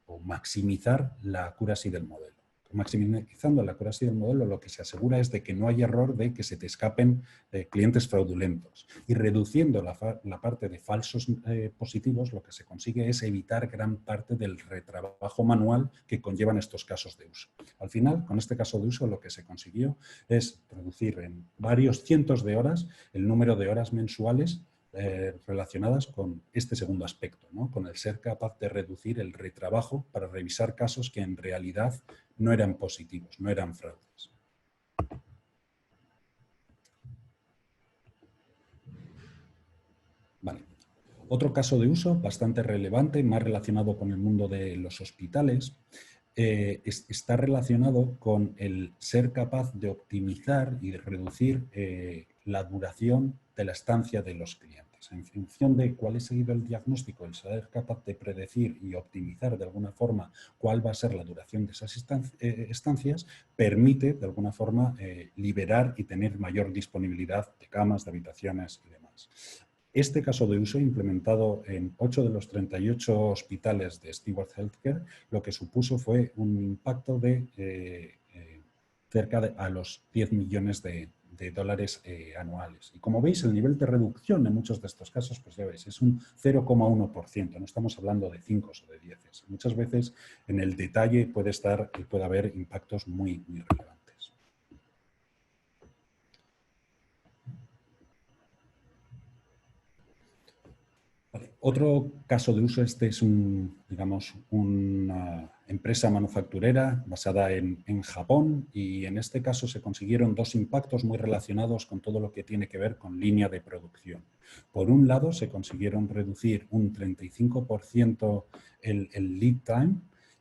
o maximizar la accuracy del modelo. Maximizando la accuracy del modelo, lo que se asegura es de que no hay error de que se te escapen clientes fraudulentos. Y reduciendo la parte de falsos positivos, lo que se consigue es evitar gran parte del retrabajo manual que conllevan estos casos de uso. Al final, con este caso de uso, lo que se consiguió es reducir en varios cientos de horas el número de horas mensuales relacionadas con este segundo aspecto, ¿no? Con el ser capaz de reducir el retrabajo para revisar casos que en realidad no eran positivos, no eran fraudes. Vale. Otro caso de uso bastante relevante, más relacionado con el mundo de los hospitales, está relacionado con el ser capaz de optimizar y de reducir la duración de la estancia de los clientes. En función de cuál es el diagnóstico, el ser capaz de predecir y optimizar de alguna forma cuál va a ser la duración de esas estancias, permite de alguna forma liberar y tener mayor disponibilidad de camas, de habitaciones y demás. Este caso de uso, implementado en 8 de los 38 hospitales de Steward Healthcare, lo que supuso fue un impacto de cerca de a los 10 millones de dólares anuales. Y como veis, el nivel de reducción en muchos de estos casos, pues ya veis, es un 0,1%. No estamos hablando de 5 o de 10. Muchas veces en el detalle puede haber impactos muy relevantes. Vale. Otro caso de uso, es digamos, una empresa manufacturera basada en Japón, y en este caso se consiguieron dos impactos muy relacionados con todo lo que tiene que ver con línea de producción. Por un lado, se consiguieron reducir un 35% el lead time,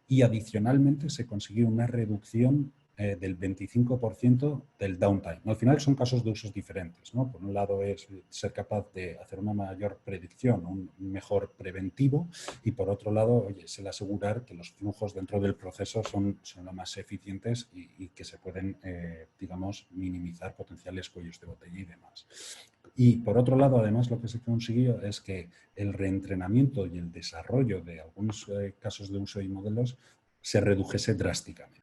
y adicionalmente se consiguió una reducción del 25% del downtime. Al final son casos de usos diferentes, ¿no? Por un lado es ser capaz de hacer una mayor predicción, un mejor preventivo, y por otro lado, oye, es el asegurar que los flujos dentro del proceso son lo más eficientes y que se pueden, digamos, minimizar potenciales cuellos de botella y demás. Y por otro lado, además, lo que se consiguió es que el reentrenamiento y el desarrollo de algunos casos de uso y modelos se redujese drásticamente.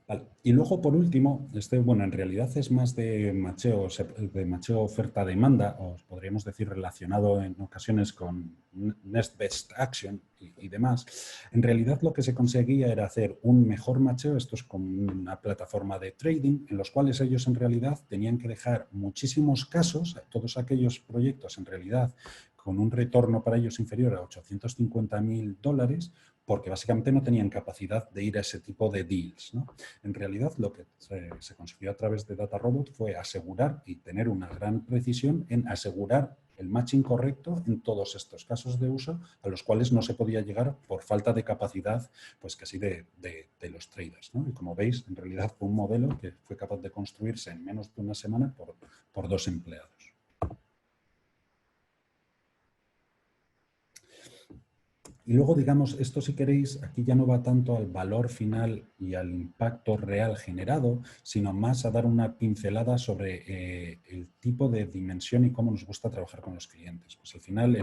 Vale. Y luego, por último, bueno, en realidad es más de macheo oferta-demanda, o podríamos decir relacionado en ocasiones con Next Best Action y demás. En realidad lo que se conseguía era hacer un mejor macheo. Esto es como una plataforma de trading en los cuales ellos en realidad tenían que dejar muchísimos casos, todos aquellos proyectos en realidad con un retorno para ellos inferior a $850.000, porque básicamente no tenían capacidad de ir a ese tipo de deals, ¿no? En realidad, lo que se consiguió a través de DataRobot fue asegurar y tener una gran precisión en asegurar el matching correcto en todos estos casos de uso a los cuales no se podía llegar por falta de capacidad, pues casi de los traders, ¿no? Y como veis, en realidad fue un modelo que fue capaz de construirse en menos de una semana por 2 empleados. Y luego, digamos, esto si queréis, aquí ya no va tanto al valor final y al impacto real generado, sino más a dar una pincelada sobre el tipo de dimensión y cómo nos gusta trabajar con los clientes. Pues al final,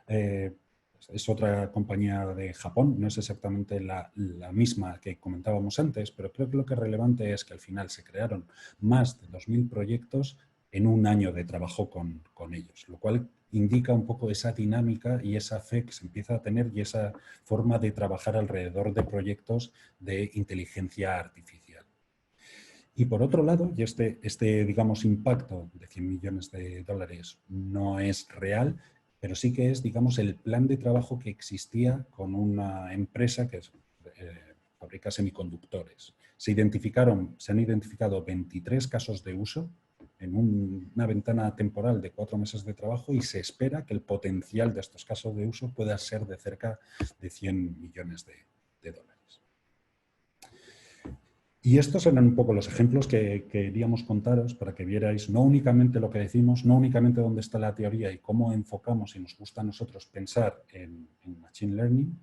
es otra compañía de Japón, no es exactamente la misma que comentábamos antes, pero creo que lo que es relevante es que al final se crearon más de 2.000 proyectos en un año de trabajo con ellos, lo cual indica un poco esa dinámica y esa fe que se empieza a tener y esa forma de trabajar alrededor de proyectos de inteligencia artificial. Y por otro lado, y digamos, impacto de $100 millones no es real, pero sí que es, digamos, el plan de trabajo que existía con una empresa que fabrica semiconductores. Se han identificado 23 casos de uso en una ventana temporal de 4 meses de trabajo, y se espera que el potencial de estos casos de uso pueda ser de cerca de 100 millones de dólares. Y estos eran un poco los ejemplos que queríamos contaros para que vierais no únicamente lo que decimos, no únicamente dónde está la teoría y cómo enfocamos y nos gusta a nosotros pensar en Machine Learning,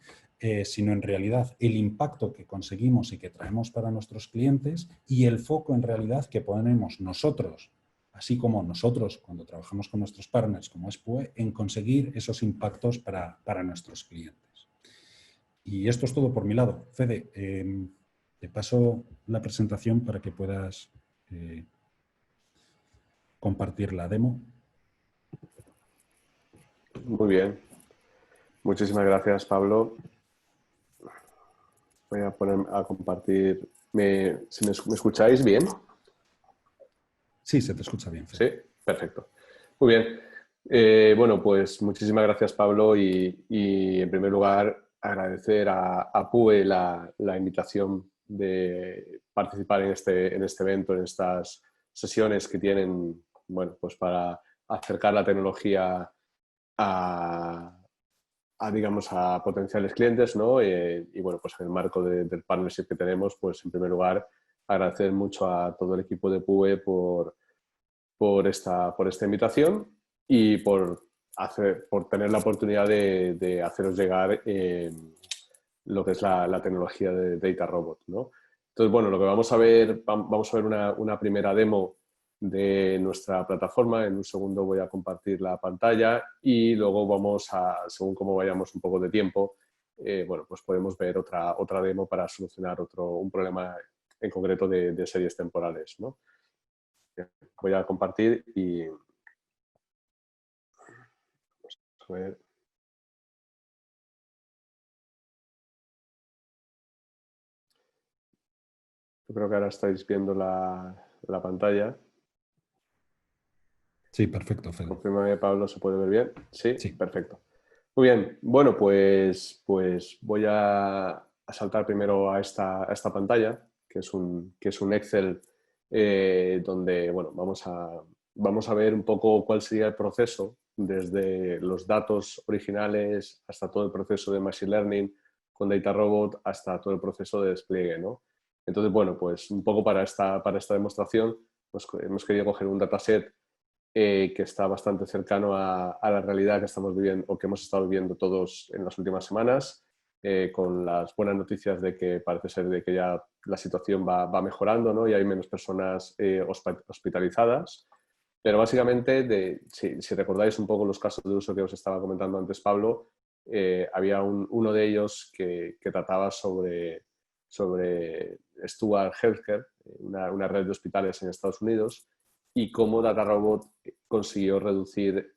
sino en realidad el impacto que conseguimos y que traemos para nuestros clientes, y el foco en realidad que ponemos nosotros, así como nosotros cuando trabajamos con nuestros partners como es PUE, en conseguir esos impactos para nuestros clientes. Y esto es todo por mi lado. Fede, te paso la presentación para que puedas compartir la demo. Muy bien. Muchísimas gracias, Pablo. Voy a poner a compartir. ¿Me escucháis bien? Sí, se te escucha bien, Fede. Sí, perfecto. Muy bien. Bueno, pues muchísimas gracias, Pablo, y en primer lugar agradecer a PUE la invitación de participar en este evento, en estas sesiones que tienen, bueno, pues para acercar la tecnología digamos, a potenciales clientes, ¿no? Y bueno, pues en el marco del partnership que tenemos, pues en primer lugar agradecer mucho a todo el equipo de PUE por esta invitación y por tener la oportunidad de haceros llegar lo que es la tecnología de Data Robot, ¿no? Entonces, bueno, lo que vamos a ver una primera demo de nuestra plataforma. En un segundo voy a compartir la pantalla y luego vamos según cómo vayamos un poco de tiempo, bueno, pues podemos ver otra demo para solucionar un problema en concreto de series temporales, ¿no? Voy a compartir y vamos a ver. Yo creo que ahora estáis viendo la pantalla. Sí, perfecto, Fede. Confírmame, Pablo, ¿se puede ver bien? Sí, Sí. perfecto. Muy bien. Bueno, pues voy a saltar primero a esta pantalla, que es un Excel donde, bueno, vamos a ver un poco cuál sería el proceso desde los datos originales hasta todo el proceso de Machine Learning con Data Robot hasta todo el proceso de despliegue, ¿no? Entonces, bueno, pues un poco para esta demostración hemos querido coger un dataset que está bastante cercano a la realidad que estamos viviendo o que hemos estado viviendo todos en las últimas semanas, con las buenas noticias de que parece ser de que ya la situación va mejorando, ¿no? Y hay menos personas hospitalizadas. Pero básicamente, si recordáis un poco los casos de uso que os estaba comentando antes, Pablo, había uno de ellos que trataba sobre Stuart Healthcare, una red de hospitales en Estados Unidos, y cómo DataRobot consiguió reducir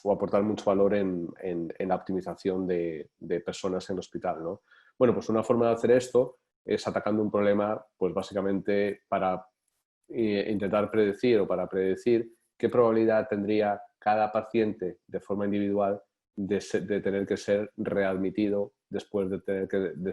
o aportar mucho valor en la optimización de personas en el hospital, ¿no? Bueno, pues una forma de hacer esto es atacando un problema, pues básicamente para intentar predecir o para predecir qué probabilidad tendría cada paciente de forma individual de tener que ser readmitido después de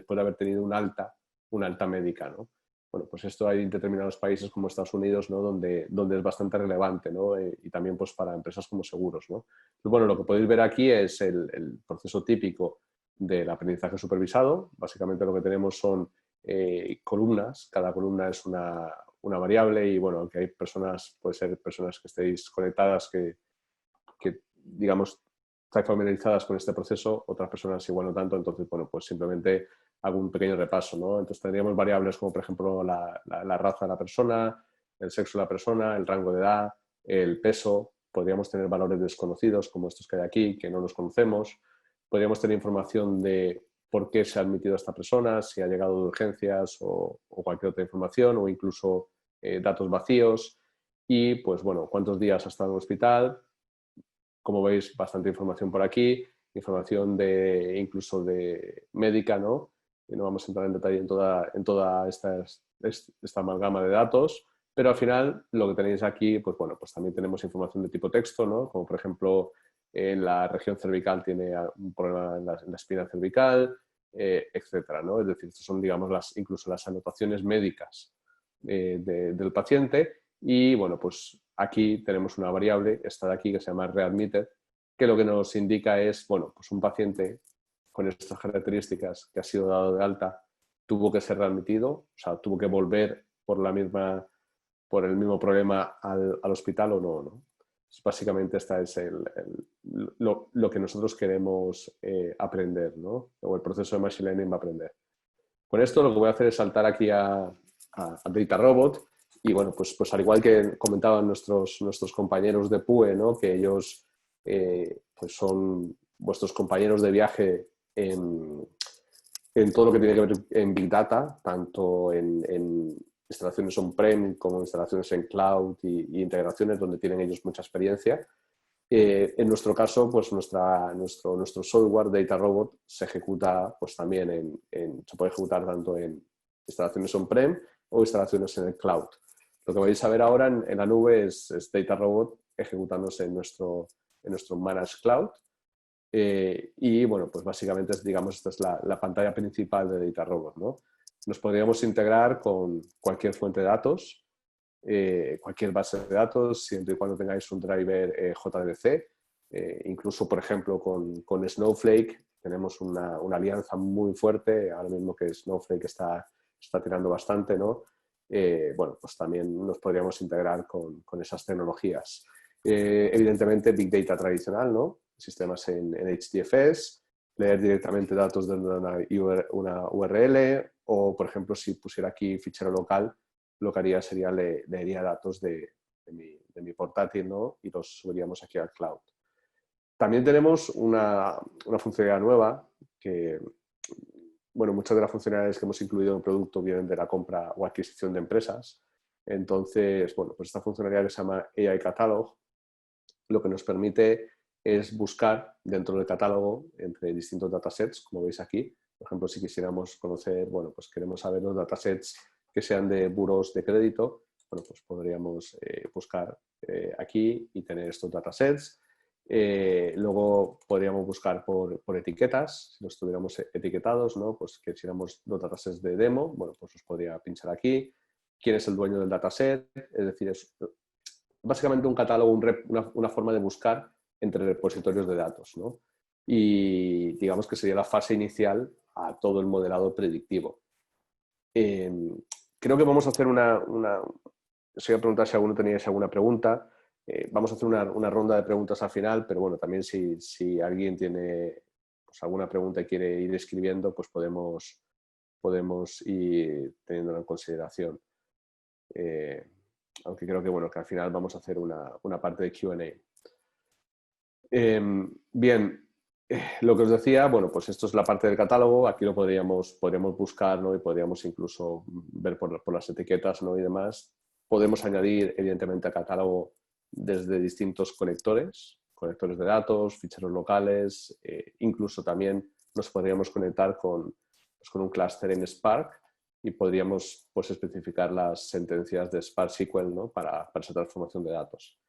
haber tenido un alta médica, ¿no? Bueno, pues esto hay en determinados países como Estados Unidos, ¿no? donde es bastante relevante, ¿no? Y también pues, para empresas como seguros, ¿no? Pues, bueno, lo que podéis ver aquí es el proceso típico del aprendizaje supervisado. Básicamente lo que tenemos son columnas. Cada columna es una variable y, bueno, aunque hay personas, puede ser personas que estéis conectadas, que digamos, estáis familiarizadas con este proceso, otras personas igual no tanto, entonces, bueno, pues simplemente hago un pequeño repaso, ¿no? Entonces tendríamos variables como, por ejemplo, la raza de la persona, el sexo de la persona, el rango de edad, el peso. Podríamos tener valores desconocidos como estos que hay aquí, que no los conocemos. Podríamos tener información de por qué se ha admitido a esta persona, si ha llegado de urgencias o cualquier otra información, o incluso datos vacíos. Y, pues bueno, cuántos días ha estado en el hospital. Como veis, bastante información por aquí, información incluso de médica, ¿no? Y no vamos a entrar en detalle en toda esta amalgama de datos, pero al final lo que tenéis aquí, pues bueno, pues también tenemos información de tipo texto, ¿no? Como por ejemplo en la región cervical tiene un problema en la espina cervical, etcétera, ¿no? Es decir, estas son, digamos, incluso las anotaciones médicas del paciente. Y bueno, pues aquí tenemos una variable, esta de aquí, que se llama readmitted, que lo que nos indica es, bueno, pues un paciente con estas características que ha sido dado de alta tuvo que ser readmitido, o sea, tuvo que volver por el mismo problema al hospital o no, ¿no? Básicamente esta es lo que nosotros queremos aprender, ¿no? O el proceso de Machine Learning va a aprender. Con esto lo que voy a hacer es saltar aquí a DataRobot y bueno, pues al igual que comentaban nuestros compañeros de PUE, ¿no? Que ellos pues son vuestros compañeros de viaje en todo lo que tiene que ver en Big Data, tanto en instalaciones on-prem como instalaciones en cloud y integraciones donde tienen ellos mucha experiencia. En nuestro caso, pues nuestro software DataRobot se ejecuta pues también se puede ejecutar tanto en instalaciones on-prem o instalaciones en el cloud. Lo que vais a ver ahora en la nube es DataRobot ejecutándose en nuestro Managed Cloud. Y bueno, pues básicamente esta es la pantalla principal de DataRobot, ¿no? Nos podríamos integrar con cualquier fuente de datos, cualquier base de datos, siempre y cuando tengáis un driver JDBC. Incluso, por ejemplo, con Snowflake tenemos una alianza muy fuerte, ahora mismo que Snowflake está tirando bastante, ¿no? Bueno, pues también nos podríamos integrar con esas tecnologías. Evidentemente, Big Data tradicional, ¿no? Sistemas en HDFS, leer directamente datos de una URL o, por ejemplo, si pusiera aquí fichero local, lo que haría sería leería datos de mi portátil, ¿no? Y los subiríamos aquí al cloud. También tenemos una funcionalidad nueva que, bueno, muchas de las funcionalidades que hemos incluido en el producto vienen de la compra o adquisición de empresas. Entonces, bueno, pues esta funcionalidad que se llama AI Catalog lo que nos permite es buscar dentro del catálogo entre distintos datasets, como veis aquí. Por ejemplo, si quisiéramos conocer, bueno, pues queremos saber los datasets que sean de buros de crédito, bueno, pues podríamos buscar aquí y tener estos datasets. Luego podríamos buscar por etiquetas, si los tuviéramos etiquetados, ¿no? Pues que quisiéramos los datasets de demo, bueno, pues los podría pinchar aquí. ¿Quién es el dueño del dataset? Es decir, es básicamente un catálogo, una forma de buscar entre repositorios de datos, ¿no? Y digamos que sería la fase inicial a todo el modelado predictivo. Creo que vamos a hacer os voy a preguntar si alguno teníais alguna pregunta. Vamos a hacer una ronda de preguntas al final, pero bueno, también si alguien tiene pues, alguna pregunta y quiere ir escribiendo, pues podemos ir teniéndolo en consideración. Aunque creo que, bueno, que al final vamos a hacer una parte de Q&A. Bien, lo que os decía, bueno, pues esto es la parte del catálogo, aquí lo podríamos buscar, ¿no? Y podríamos incluso ver por las etiquetas, ¿no? Y demás. Podemos añadir, evidentemente, al catálogo desde distintos conectores de datos, ficheros locales, incluso también nos podríamos conectar con un clúster en Spark y podríamos pues, especificar las sentencias de Spark SQL, ¿no? para esa transformación de datos.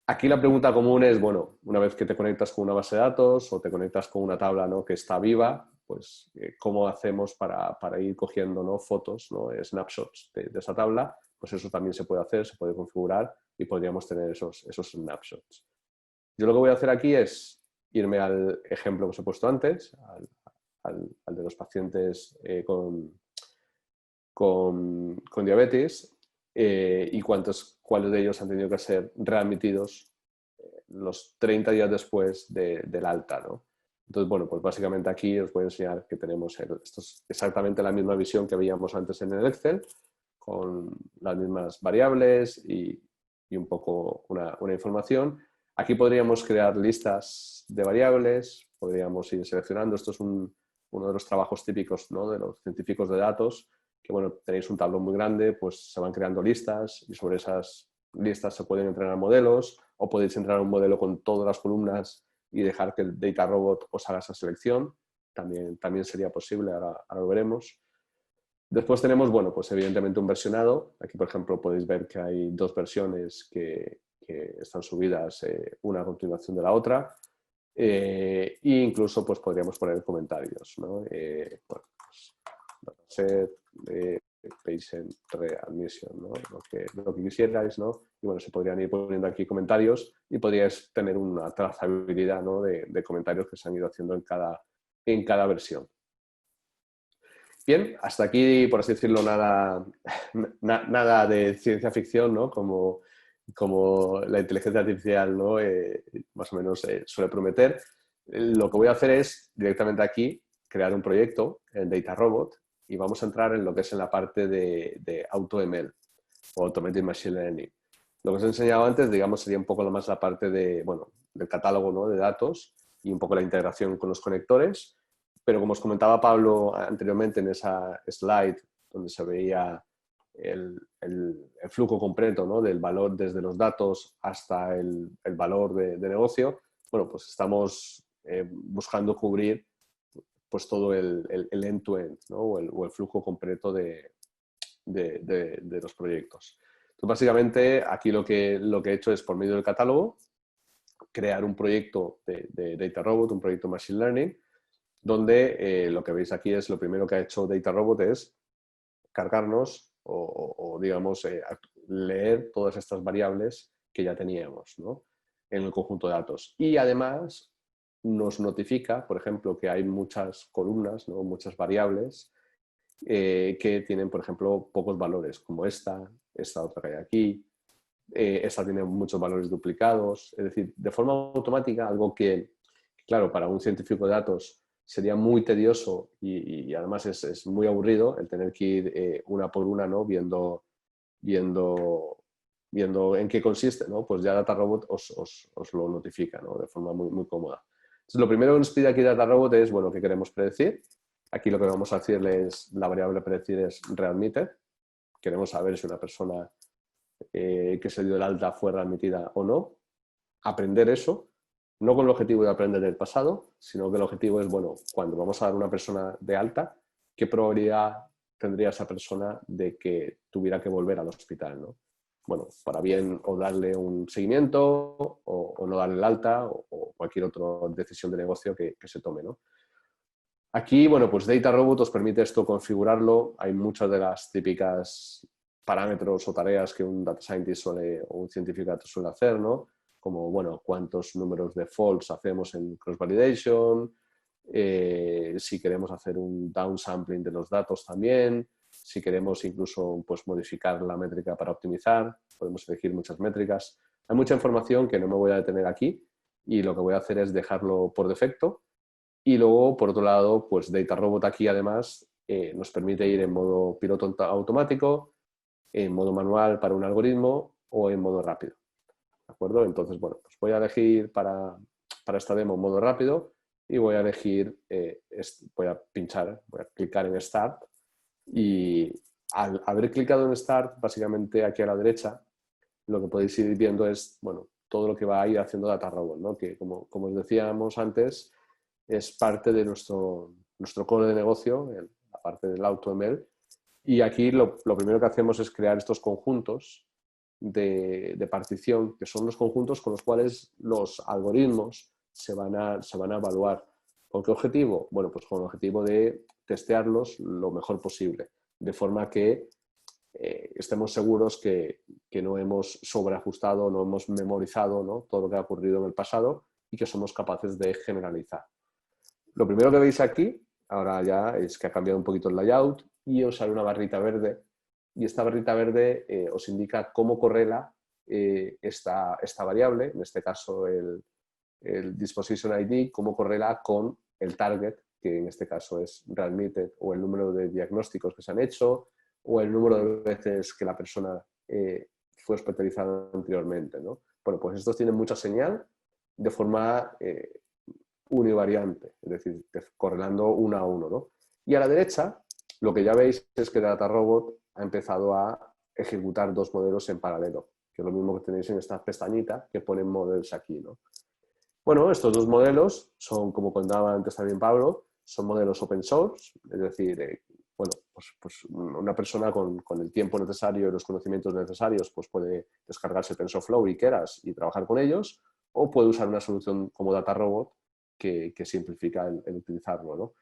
Aquí la pregunta común es, bueno, una vez que te conectas con una base de datos o te conectas con una tabla, ¿no? que está viva, pues ¿cómo hacemos para ir cogiendo, ¿no? fotos, ¿no? snapshots de esa tabla? Pues eso también se puede hacer, se puede configurar y podríamos tener esos snapshots. Yo lo que voy a hacer aquí es irme al ejemplo que os he puesto antes, al de los pacientes con diabetes y cuáles de ellos han tenido que ser readmitidos los 30 días después del alta, ¿no? Entonces, bueno, pues básicamente aquí os voy a enseñar que tenemos esto es exactamente la misma visión que veíamos antes en el Excel, con las mismas variables y un poco una información. Aquí podríamos crear listas de variables, podríamos ir seleccionando. Esto es uno de los trabajos típicos, ¿no? de los científicos de datos, que bueno, tenéis un tablón muy grande, pues se van creando listas y sobre esas listas se pueden entrenar modelos o podéis entrenar un modelo con todas las columnas y dejar que el DataRobot os haga esa selección. También sería posible, ahora lo veremos. Después tenemos, bueno, pues evidentemente un versionado. Aquí, por ejemplo, podéis ver que hay dos versiones que que están subidas una a continuación de la otra. E incluso pues, podríamos poner comentarios, ¿no? Bueno, pues, dataset de patient readmission, ¿no? Lo que quisierais, ¿no? Y bueno, se podrían ir poniendo aquí comentarios y podríais tener una trazabilidad, ¿no? de comentarios que se han ido haciendo en cada versión. Bien, hasta aquí, por así decirlo, nada de ciencia ficción, ¿no? Como la inteligencia artificial, ¿no? Más o menos suele prometer. Lo que voy a hacer es, directamente aquí, crear un proyecto en DataRobot y vamos a entrar en lo que es en la parte de AutoML o Automated Machine Learning. Lo que os he enseñado antes, digamos, sería un poco más la parte del catálogo, ¿no? de datos y un poco la integración con los conectores. Pero como os comentaba Pablo anteriormente en esa slide donde se veía el flujo completo, ¿no? del valor desde los datos hasta el valor de negocio, bueno, pues estamos buscando cubrir pues todo el end-to-end, ¿no? o el flujo completo de los proyectos. Entonces, básicamente, aquí lo que he hecho es, por medio del catálogo, crear un proyecto de DataRobot, un proyecto Machine Learning, donde lo que veis aquí es lo primero que ha hecho DataRobot es cargarnos o digamos, leer todas estas variables que ya teníamos, ¿no? en el conjunto de datos. Y además nos notifica, por ejemplo, que hay muchas columnas, ¿no? muchas variables que tienen, por ejemplo, pocos valores, como esta otra que hay aquí, esta tiene muchos valores duplicados. Es decir, de forma automática, algo que, claro, para un científico de datos sería muy tedioso y además es muy aburrido el tener que ir una por una, ¿no? viendo en qué consiste, ¿no? Pues ya DataRobot os lo notifica, ¿no? de forma muy, muy cómoda. Entonces, lo primero que nos pide aquí DataRobot es, bueno, ¿qué queremos predecir? Aquí lo que vamos a decirle es, la variable predecir es readmitted. Queremos saber si una persona que se dio el alta fue readmitida o no. Aprender eso, no con el objetivo de aprender del pasado, sino que el objetivo es, bueno, cuando vamos a dar a una persona de alta, ¿qué probabilidad tendría esa persona de que tuviera que volver al hospital, ¿no? Bueno, para bien o darle un seguimiento o no darle el alta o cualquier otra decisión de negocio que se tome, ¿no? Aquí, bueno, pues DataRobot os permite esto configurarlo. Hay muchas de las típicas parámetros o tareas que un data scientist o un científico de datos suele hacer, ¿no? Como, bueno, cuántos números de false hacemos en cross-validation, si queremos hacer un downsampling de los datos también, si queremos incluso pues, modificar la métrica para optimizar, podemos elegir muchas métricas. Hay mucha información que no me voy a detener aquí y lo que voy a hacer es dejarlo por defecto. Y luego, por otro lado, pues DataRobot aquí además nos permite ir en modo piloto automático, en modo manual para un algoritmo o en modo rápido. ¿De acuerdo? Entonces, bueno, pues voy a elegir para esta demo modo rápido y voy a elegir, voy a clicar en Start y al haber clicado en Start, básicamente aquí a la derecha, lo que podéis ir viendo es, bueno, todo lo que va a ir haciendo DataRobot, ¿no? Que como os decíamos antes, es parte de nuestro core de negocio, la parte del AutoML. Y aquí lo primero que hacemos es crear estos conjuntos de partición, que son los conjuntos con los cuales los algoritmos se van a evaluar. ¿Con qué objetivo? Bueno, pues con el objetivo de testearlos lo mejor posible, de forma que estemos seguros que no hemos sobreajustado, no hemos memorizado, ¿no? todo lo que ha ocurrido en el pasado y que somos capaces de generalizar. Lo primero que veis aquí, ahora ya, es que ha cambiado un poquito el layout y os sale una barrita verde. Y esta barrita verde os indica cómo correla esta variable, en este caso el disposition ID, cómo correla con el target, que en este caso es readmitted, o el número de diagnósticos que se han hecho, o el número de veces que la persona fue hospitalizada anteriormente, ¿no? Bueno, pues estos tienen mucha señal de forma univariante, es decir, correlando uno a uno, ¿no? Y a la derecha, lo que ya veis es que DataRobot ha empezado a ejecutar dos modelos en paralelo, que es lo mismo que tenéis en esta pestañita que ponen models aquí, ¿no? Bueno, estos dos modelos son, como contaba antes también Pablo, son modelos open source, es decir, bueno, pues una persona con el tiempo necesario y los conocimientos necesarios pues puede descargarse TensorFlow y Keras y trabajar con ellos, o puede usar una solución como DataRobot que simplifica el utilizarlo, ¿no?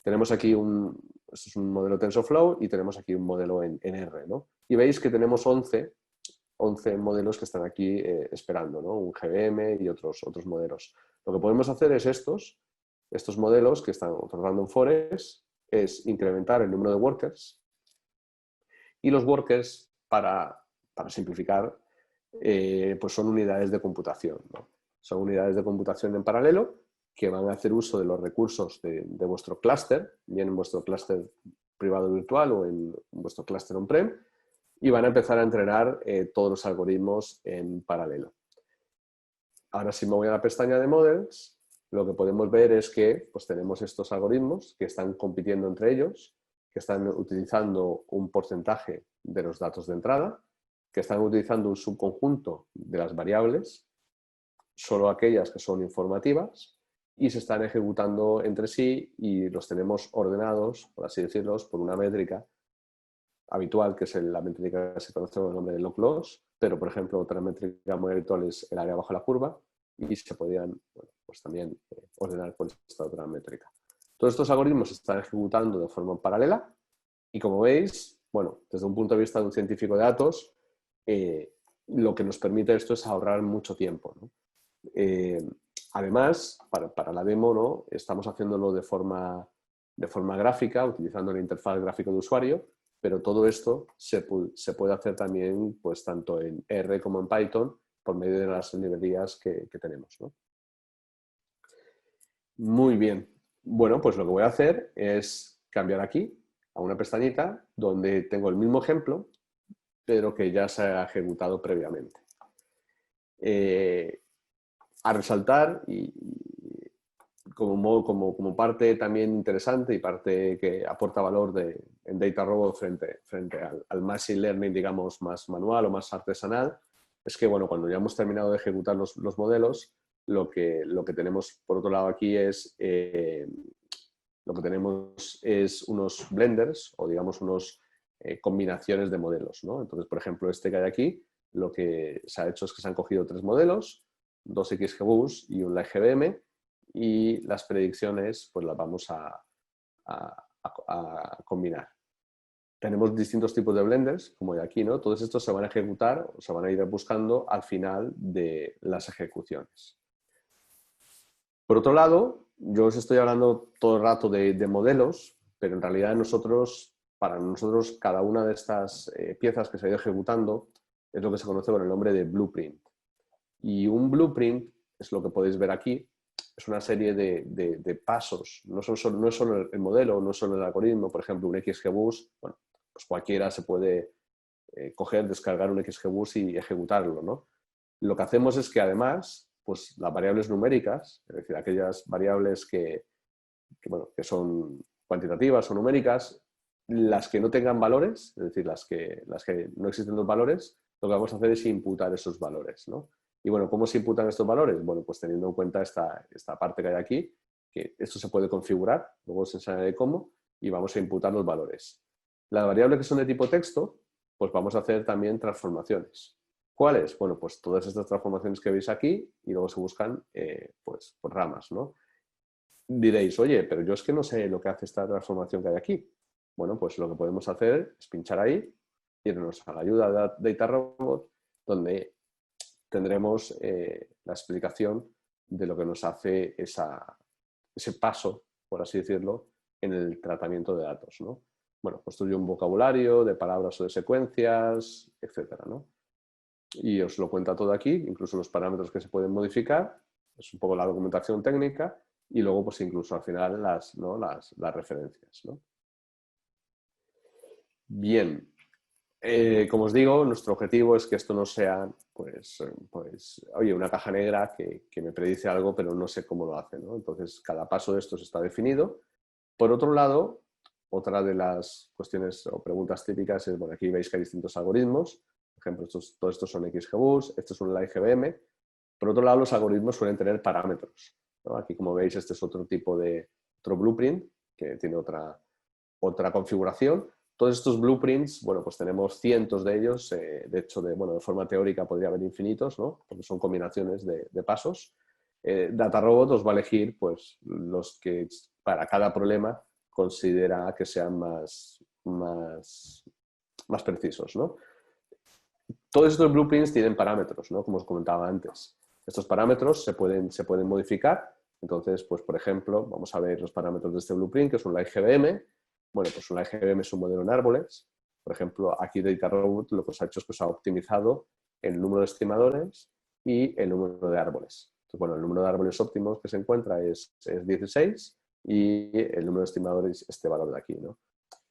Tenemos aquí esto es un modelo TensorFlow y tenemos aquí un modelo en R, ¿no? Y veis que tenemos 11 modelos que están aquí esperando, ¿no? Un GBM y otros modelos. Lo que podemos hacer es estos modelos que están otorgando en Forest, es incrementar el número de workers, y los workers, para simplificar, pues son unidades de computación, ¿no? Son unidades de computación en paralelo que van a hacer uso de los recursos de vuestro clúster, bien en vuestro clúster privado virtual o en vuestro clúster on-prem, y van a empezar a entrenar todos los algoritmos en paralelo. Ahora, si me voy a la pestaña de Models, lo que podemos ver es que pues, tenemos estos algoritmos que están compitiendo entre ellos, que están utilizando un porcentaje de los datos de entrada, que están utilizando un subconjunto de las variables, solo aquellas que son informativas, y se están ejecutando entre sí y los tenemos ordenados, por así decirlo, por una métrica habitual, que es la métrica que se conoce con el nombre de log loss, pero por ejemplo otra métrica muy habitual es el área bajo la curva, y se podían pues también ordenar por esta otra métrica. Todos estos algoritmos se están ejecutando de forma paralela y, como veis, bueno, desde un punto de vista de un científico de datos, lo que nos permite esto es ahorrar mucho tiempo, ¿no? Además, para la demo, ¿no? Estamos haciéndolo de forma gráfica, utilizando la interfaz gráfica de usuario, pero todo esto se puede hacer también pues, tanto en R como en Python por medio de las librerías que tenemos, ¿no? Muy bien. Bueno, pues lo que voy a hacer es cambiar aquí a una pestañita donde tengo el mismo ejemplo, pero que ya se ha ejecutado previamente. A resaltar, y como parte también interesante y parte que aporta valor en DataRobot frente al Machine Learning, digamos, más manual o más artesanal, es que, bueno, cuando ya hemos terminado de ejecutar los modelos, lo que tenemos por otro lado aquí es unos blenders o, digamos, unos combinaciones de modelos, ¿no? Entonces, por ejemplo, este que hay aquí, lo que se ha hecho es que se han cogido 3 modelos, 2 XGBoost y un LightGBM, y las predicciones pues las vamos a combinar. Tenemos distintos tipos de blenders, como hay aquí, ¿no? Todos estos se van a ejecutar o se van a ir buscando al final de las ejecuciones. Por otro lado, yo os estoy hablando todo el rato de modelos, pero en realidad para nosotros, cada una de estas piezas que se ha ido ejecutando es lo que se conoce con el nombre de blueprint. Y un blueprint es lo que podéis ver aquí. Es una serie de pasos, no es solo el modelo, no es solo el algoritmo. Por ejemplo, un XGBoost, bueno, pues cualquiera se puede coger, descargar un XGBoost y ejecutarlo, ¿no? Lo que hacemos es que además, pues las variables numéricas, es decir, aquellas variables que son cuantitativas o numéricas, las que no tengan valores, es decir, las que no existen los valores, lo que vamos a hacer es imputar esos valores, ¿no? Y bueno, ¿cómo se imputan estos valores? Bueno, pues teniendo en cuenta esta parte que hay aquí, que esto se puede configurar, luego os enseñaré cómo, y vamos a imputar los valores. Las variables que son de tipo texto, pues vamos a hacer también transformaciones. ¿Cuáles? Bueno, pues todas estas transformaciones que veis aquí, y luego se buscan pues por ramas, ¿no? Diréis, oye, pero yo es que no sé lo que hace esta transformación que hay aquí. Bueno, pues lo que podemos hacer es pinchar ahí, irnos a la ayuda de DataRobot, donde tendremos la explicación de lo que nos hace ese paso, por así decirlo, en el tratamiento de datos, ¿no? Bueno, construye un vocabulario de palabras o de secuencias, etcétera, ¿no? Y os lo cuenta todo aquí, incluso los parámetros que se pueden modificar, es un poco la documentación técnica, y luego pues incluso al final las referencias, ¿no? Bien. Como os digo, nuestro objetivo es que esto no sea, pues oye, una caja negra que me predice algo, pero no sé cómo lo hace, ¿no? Entonces, cada paso de estos está definido. Por otro lado, otra de las cuestiones o preguntas típicas es, bueno, aquí veis que hay distintos algoritmos. Por ejemplo, todos estos son XGBoost, este es un LightGBM. Por otro lado, los algoritmos suelen tener parámetros, ¿no? Aquí, como veis, este es otro tipo otro blueprint que tiene otra otra configuración. Todos estos blueprints, bueno, pues tenemos cientos de ellos, de hecho, de forma teórica podría haber infinitos, ¿no? Porque son combinaciones de pasos. DataRobot os va a elegir pues, los que para cada problema considera que sean más precisos, ¿no? Todos estos blueprints tienen parámetros, ¿no? Como os comentaba antes. Estos parámetros se pueden modificar. Entonces, pues, por ejemplo, vamos a ver los parámetros de este blueprint, que es un LightGBM. Bueno, pues un LightGBM es un modelo en árboles. Por ejemplo, aquí DataRobot lo que os ha hecho es que os ha optimizado el número de estimadores y el número de árboles. Entonces, bueno, el número de árboles óptimos que se encuentra es 16 y el número de estimadores es este valor de aquí, ¿no?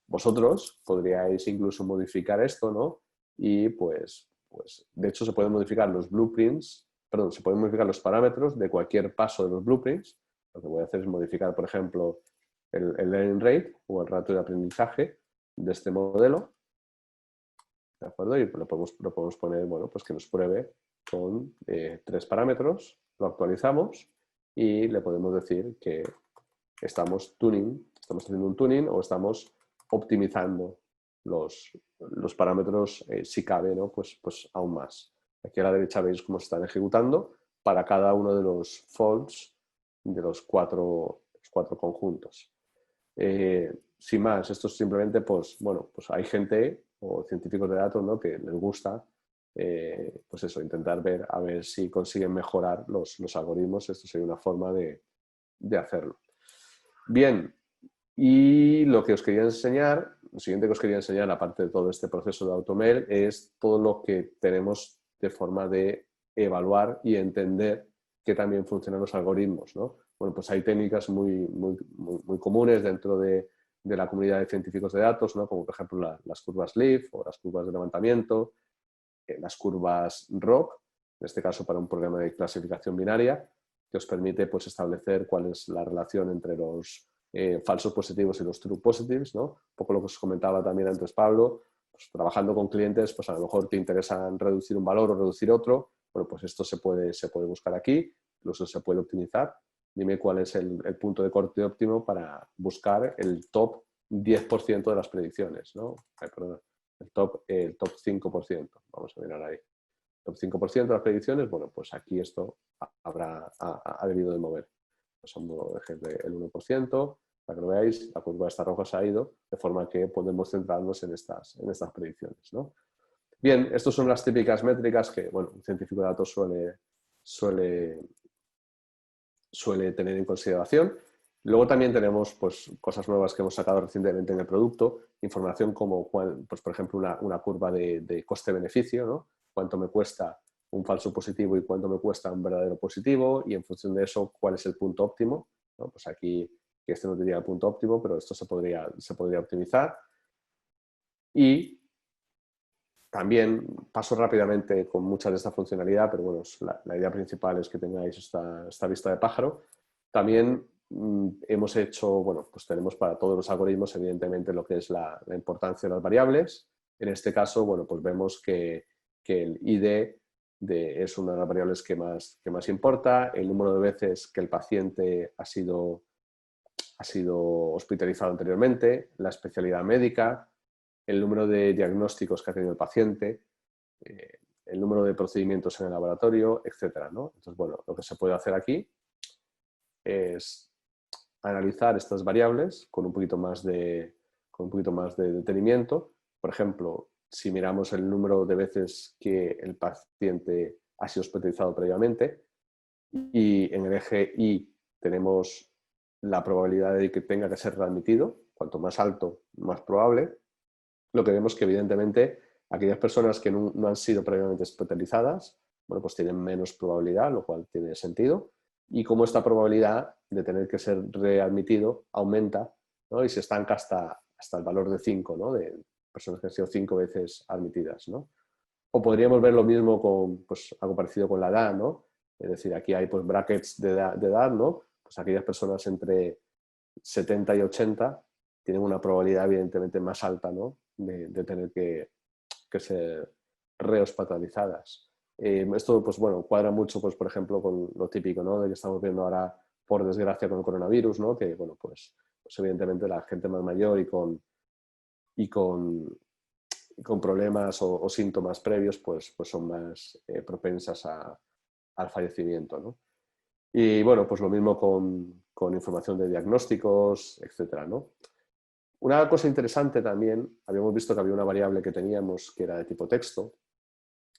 Vosotros podríais incluso modificar esto, ¿no? Y pues de hecho se pueden modificar los blueprints, perdón, se pueden modificar los parámetros de cualquier paso de los blueprints. Lo que voy a hacer es modificar, por ejemplo, el learning rate o el ratio de aprendizaje de este modelo. ¿De acuerdo? Y lo podemos poner, bueno, pues que nos pruebe con 3 parámetros, lo actualizamos y le podemos decir que estamos haciendo un tuning o estamos optimizando los parámetros, si cabe, ¿no? Pues aún más. Aquí a la derecha veis cómo se están ejecutando para cada uno de los faults de los cuatro conjuntos. Sin más, esto es simplemente, pues bueno, pues hay gente o científicos de datos, ¿no? Que les gusta, pues eso, intentar ver a ver si consiguen mejorar los algoritmos. Esto sería una forma de hacerlo. Bien, y lo que os quería enseñar, lo siguiente que os quería enseñar, aparte de todo este proceso de AutoML, es todo lo que tenemos de forma de evaluar y entender que también funcionan los algoritmos, ¿no? Bueno, pues hay técnicas muy comunes dentro de la comunidad de científicos de datos, ¿no? Como por ejemplo las curvas Leaf o las curvas de levantamiento, las curvas ROC, en este caso para un programa de clasificación binaria, que os permite pues, establecer cuál es la relación entre los falsos positivos y los true positives, ¿no? Un poco lo que os comentaba también antes Pablo, pues, trabajando con clientes, pues a lo mejor te interesa reducir un valor o reducir otro, bueno, pues esto se puede buscar aquí, incluso se puede optimizar. Dime cuál es el punto de corte óptimo para buscar el top 10% de las predicciones, ¿no? Perdón, el top 5%, vamos a mirar ahí. Top 5% de las predicciones, bueno, pues aquí esto ha debido de mover. Pues el 1%, para que lo veáis, la curva esta roja se ha ido, de forma que podemos centrarnos en estas predicciones, ¿no? Bien, estas son las típicas métricas que, bueno, un científico de datos suele tener en consideración. Luego también tenemos pues, cosas nuevas que hemos sacado recientemente en el producto, información como, pues, por ejemplo, una curva de coste-beneficio, ¿no? Cuánto me cuesta un falso positivo y cuánto me cuesta un verdadero positivo, y en función de eso, cuál es el punto óptimo, ¿no? Pues aquí, que este no diría el punto óptimo, pero esto se podría optimizar. Y también paso rápidamente con mucha de esta funcionalidad, pero bueno, la idea principal es que tengáis esta vista de pájaro. También hemos hecho, bueno, pues tenemos para todos los algoritmos, evidentemente, lo que es la importancia de las variables. En este caso, bueno, pues vemos que el ID es una de las variables que más importa, el número de veces que el paciente ha sido hospitalizado anteriormente, la especialidad médica, el número de diagnósticos que ha tenido el paciente, el número de procedimientos en el laboratorio, etcétera, ¿no? Entonces, bueno, lo que se puede hacer aquí es analizar estas variables con un poquito más de detenimiento. Por ejemplo, si miramos el número de veces que el paciente ha sido hospitalizado previamente, y en el eje Y tenemos la probabilidad de que tenga que ser readmitido, cuanto más alto, más probable. Lo que vemos que evidentemente aquellas personas que no han sido previamente hospitalizadas, bueno, pues tienen menos probabilidad, lo cual tiene sentido. Y como esta probabilidad de tener que ser readmitido aumenta, ¿no? Y se estanca hasta el valor de 5, ¿no? De personas que han sido 5 veces admitidas, ¿no? O podríamos ver lo mismo con pues, algo parecido con la edad, ¿no? Es decir, aquí hay pues, brackets de edad, ¿no? Pues aquellas personas entre 70 y 80 tienen una probabilidad evidentemente más alta, ¿no? de tener que ser rehospitalizadas. Esto, pues bueno, cuadra mucho, pues por ejemplo, con lo típico, ¿no? De que estamos viendo ahora por desgracia, con el coronavirus, ¿no? Que, bueno, pues evidentemente la gente más mayor y con problemas o síntomas previos, pues son más propensas al fallecimiento, ¿no? Y bueno, pues lo mismo con información de diagnósticos, etcétera, ¿no? Una cosa interesante también, habíamos visto que había una variable que teníamos que era de tipo texto.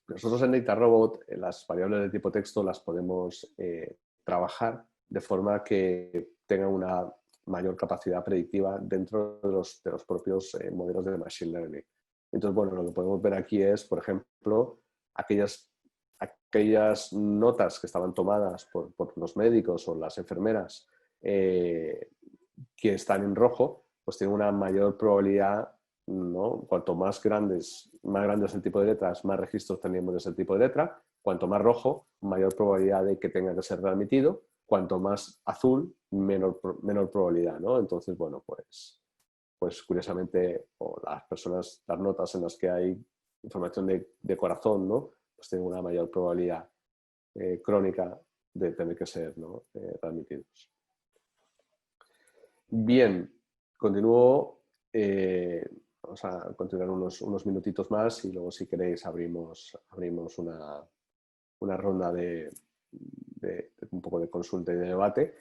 Nosotros en DataRobot las variables de tipo texto las podemos trabajar de forma que tengan una mayor capacidad predictiva dentro de los propios modelos de Machine Learning. Entonces, bueno, lo que podemos ver aquí es, por ejemplo, aquellas notas que estaban tomadas por los médicos o las enfermeras que están en rojo, pues tienen una mayor probabilidad, ¿no? Cuanto más grande es el tipo de letras, más registros tenemos de ese tipo de letra. Cuanto más rojo, mayor probabilidad de que tenga que ser readmitido. Cuanto más azul, menor probabilidad, ¿no? Entonces, bueno, pues curiosamente, las notas en las que hay información de corazón, ¿no? Pues tienen una mayor probabilidad crónica de tener que ser, ¿no? readmitidos. Bien, continúo. Vamos a continuar unos minutitos más y luego, si queréis, abrimos una ronda de un poco de consulta y de debate.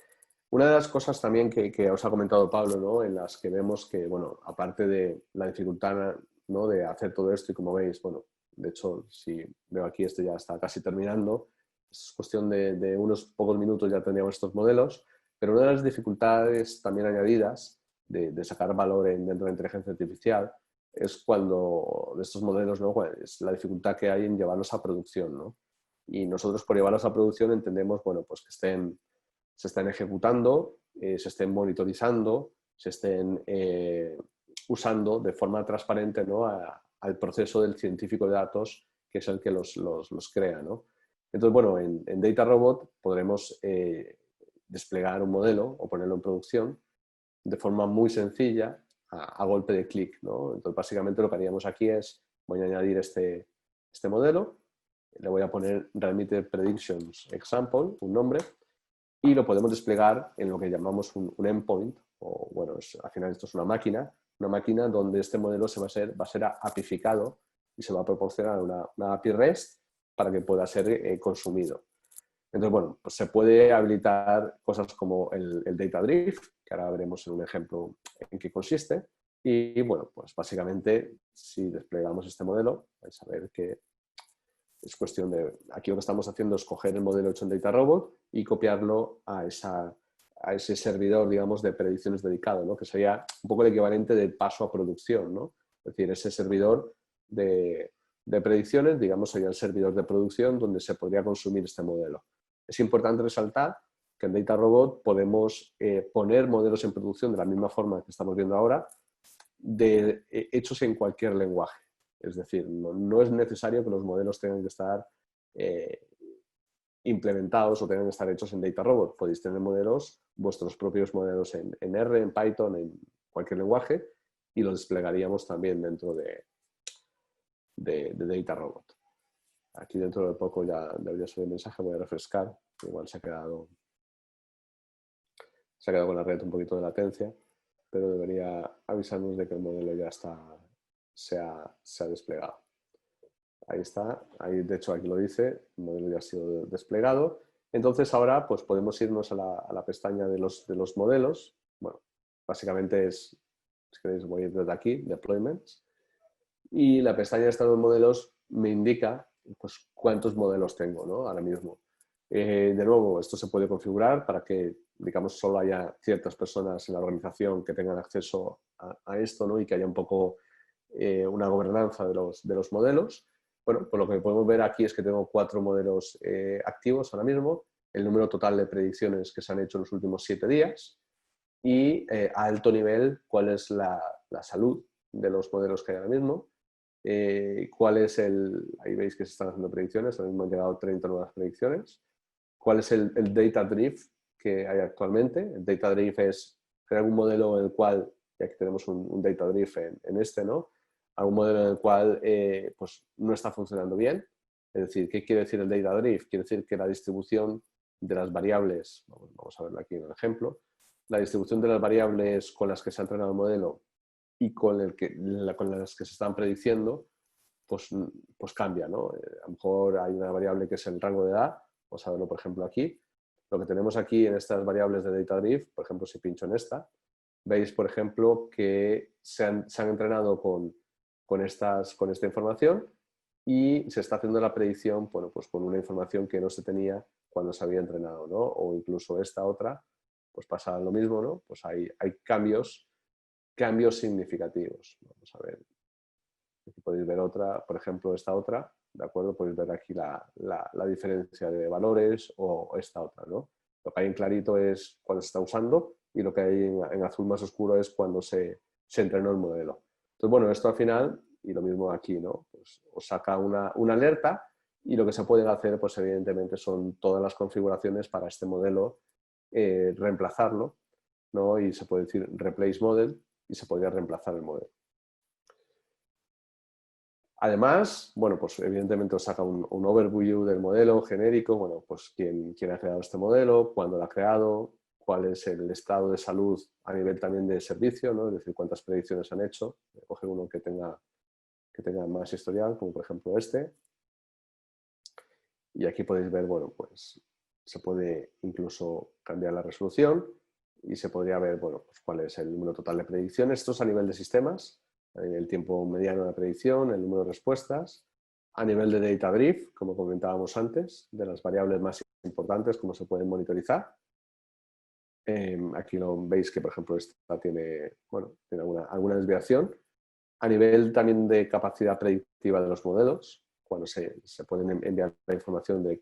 Una de las cosas también que os ha comentado Pablo, ¿no? En las que vemos que, bueno, aparte de la dificultad, ¿no? de hacer todo esto, y como veis, bueno, de hecho, si veo aquí, este ya está casi terminando, es cuestión de unos pocos minutos ya tendríamos estos modelos, pero una de las dificultades también añadidas de sacar valor dentro de la inteligencia artificial es cuando de estos modelos, ¿no? Es la dificultad que hay en llevarlos a producción, ¿no? Y nosotros, por llevarlos a producción, entendemos, bueno, pues que se estén ejecutando, se estén monitorizando, se estén usando de forma transparente, ¿no? al proceso del científico de datos, que es el que los crea, ¿no? Entonces, bueno, en DataRobot podremos desplegar un modelo o ponerlo en producción de forma muy sencilla, a golpe de clic, ¿no? Entonces, básicamente lo que haríamos aquí es, voy a añadir este modelo, le voy a poner Readmitted Predictions Example, un nombre, y lo podemos desplegar en lo que llamamos un endpoint, o bueno, al final esto es una máquina donde este modelo va a ser apificado y se va a proporcionar una API REST para que pueda ser consumido. Entonces, bueno, pues se puede habilitar cosas como el Data Drift, que ahora veremos en un ejemplo en qué consiste. Y bueno, pues básicamente, si desplegamos este modelo, vais a ver que es cuestión de, aquí lo que estamos haciendo es coger el modelo hecho en DataRobot y copiarlo a ese servidor, digamos, de predicciones dedicado, ¿no? Que sería un poco el equivalente del paso a producción, ¿no? Es decir, ese servidor de predicciones, digamos, sería el servidor de producción donde se podría consumir este modelo. Es importante resaltar que en DataRobot podemos poner modelos en producción de la misma forma que estamos viendo ahora, hechos en cualquier lenguaje. Es decir, no es necesario que los modelos tengan que estar implementados o tengan que estar hechos en DataRobot. Podéis tener vuestros propios modelos en R, en Python, en cualquier lenguaje, y los desplegaríamos también dentro de DataRobot. Aquí dentro de poco ya debería salir el mensaje, voy a refrescar, igual se ha quedado con la red un poquito de latencia, pero debería avisarnos de que el modelo ya se ha desplegado. Ahí está, ahí, de hecho aquí lo dice, el modelo ya ha sido desplegado. Entonces ahora pues podemos irnos a la pestaña de los modelos. Bueno, básicamente si queréis voy a ir desde aquí, Deployments, y la pestaña de los modelos me indica pues cuántos modelos tengo, ¿no? Ahora mismo. De nuevo, esto se puede configurar para que, digamos, solo haya ciertas personas en la organización que tengan acceso a esto, ¿no? Y que haya un poco una gobernanza de los modelos. Bueno, pues lo que podemos ver aquí es que tengo 4 modelos activos ahora mismo, el número total de predicciones que se han hecho en los últimos 7 días y a alto nivel cuál es la salud de los modelos que hay ahora mismo. Cuál es ahí veis que se están haciendo predicciones, ahora mismo han llegado 30 nuevas predicciones. ¿Cuál es el data drift que hay actualmente? El data drift es crear un modelo en el cual, y aquí tenemos un data drift en este, ¿no? Algún modelo en el cual pues no está funcionando bien. Es decir, ¿qué quiere decir el data drift? Quiere decir que la distribución las variables, vamos a verlo aquí en el ejemplo, la distribución de las variables con las que se ha entrenado el modelo y con las que se están prediciendo, pues cambia, ¿no? A lo mejor hay una variable que es el rango de edad, vamos a verlo por ejemplo aquí. Lo que tenemos aquí en estas variables de DataDrift, por ejemplo si pincho en esta, veis por ejemplo que se han entrenado con esta información y se está haciendo la predicción, bueno, pues con una información que no se tenía cuando se había entrenado, ¿no? O incluso esta otra, pues pasa lo mismo, ¿no? Pues hay cambios significativos. Vamos a ver. Aquí podéis ver otra, por ejemplo, esta otra, ¿de acuerdo? Podéis ver aquí la diferencia de valores o esta otra, ¿no? Lo que hay en clarito es cuando se está usando y lo que hay en azul más oscuro es cuando se entrenó el modelo. Entonces, bueno, esto al final, y lo mismo aquí, ¿no? Pues os saca una alerta y lo que se pueden hacer, pues evidentemente son todas las configuraciones para este modelo, reemplazarlo, ¿no? Y se puede decir replace model y se podría reemplazar el modelo. Además, bueno, pues evidentemente os saca un overview del modelo genérico, bueno, pues quién ha creado este modelo, cuándo lo ha creado, cuál es el estado de salud a nivel también de servicio, ¿no? Es decir, cuántas predicciones han hecho. Voy a coger uno que tenga más historial, como por ejemplo este. Y aquí podéis ver, bueno, pues se puede incluso cambiar la resolución y se podría ver, bueno, pues cuál es el número total de predicciones. Esto es a nivel de sistemas, el tiempo mediano de predicción, el número de respuestas. A nivel de data brief, como comentábamos antes, de las variables más importantes, cómo se pueden monitorizar. Aquí lo veis que, por ejemplo, esta tiene alguna desviación. A nivel también de capacidad predictiva de los modelos, cuando se pueden enviar la información del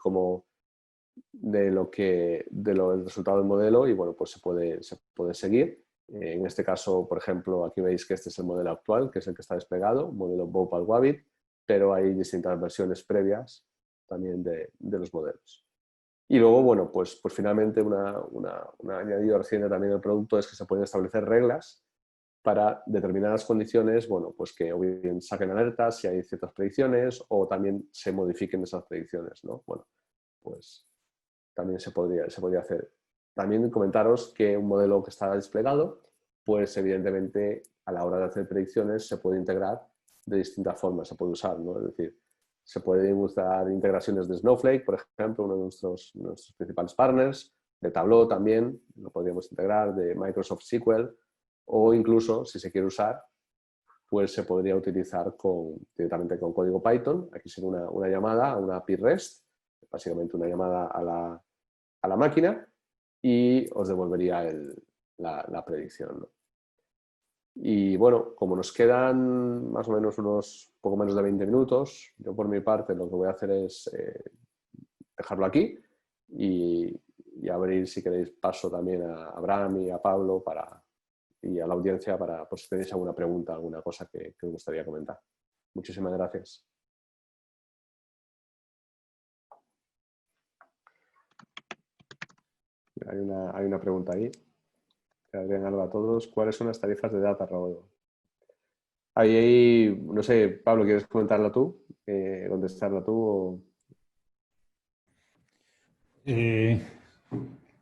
resultado del modelo y bueno, pues se puede seguir. En este caso, por ejemplo, aquí veis que este es el modelo actual, que es el que está desplegado, modelo Bhopal-Wabbit, pero hay distintas versiones previas también de los modelos. Y luego, bueno, pues finalmente un añadido reciente también del producto es que se pueden establecer reglas para determinadas condiciones, bueno, pues que o bien saquen alertas si hay ciertas predicciones o también se modifiquen esas predicciones, ¿no? Bueno, pues también se podría hacer. También comentaros que un modelo que está desplegado, pues evidentemente a la hora de hacer predicciones se puede integrar de distintas formas, se puede usar, ¿no? Es decir, se pueden usar integraciones de Snowflake, por ejemplo, uno de nuestros principales partners, de Tableau también, lo podríamos integrar, de Microsoft SQL, o incluso, si se quiere usar, pues se podría utilizar directamente con código Python. Aquí sería una llamada a una API REST, básicamente una llamada a la máquina y os devolvería la predicción, ¿no? Y bueno, como nos quedan más o menos unos poco menos de 20 minutos, yo por mi parte lo que voy a hacer es dejarlo aquí y abrir, si queréis, paso también a Abraham y a Pablo y a la audiencia para, pues, si tenéis alguna pregunta, alguna cosa que os gustaría comentar. Muchísimas gracias. Hay una pregunta ahí. Adrián, algo a todos. ¿Cuáles son las tarifas de DataRobot? Ahí, no sé, Pablo, ¿quieres comentarla tú? ¿Contestarla tú?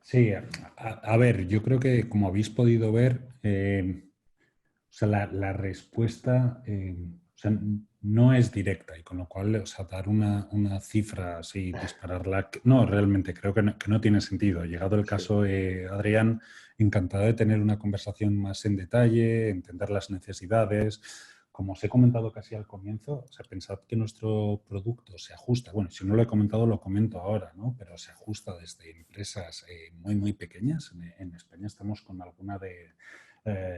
Sí, a ver, yo creo que como habéis podido ver, o sea, la respuesta o sea, no es directa y con lo cual, o sea, dar una cifra así, dispararla, no, realmente creo que no tiene sentido. Llegado el caso, Adrián, encantado de tener una conversación más en detalle, entender las necesidades. Como os he comentado casi al comienzo, o sea, pensad que nuestro producto se ajusta, bueno, si no lo he comentado, lo comento ahora, ¿no? Pero se ajusta desde empresas muy, muy pequeñas. En España estamos con alguna de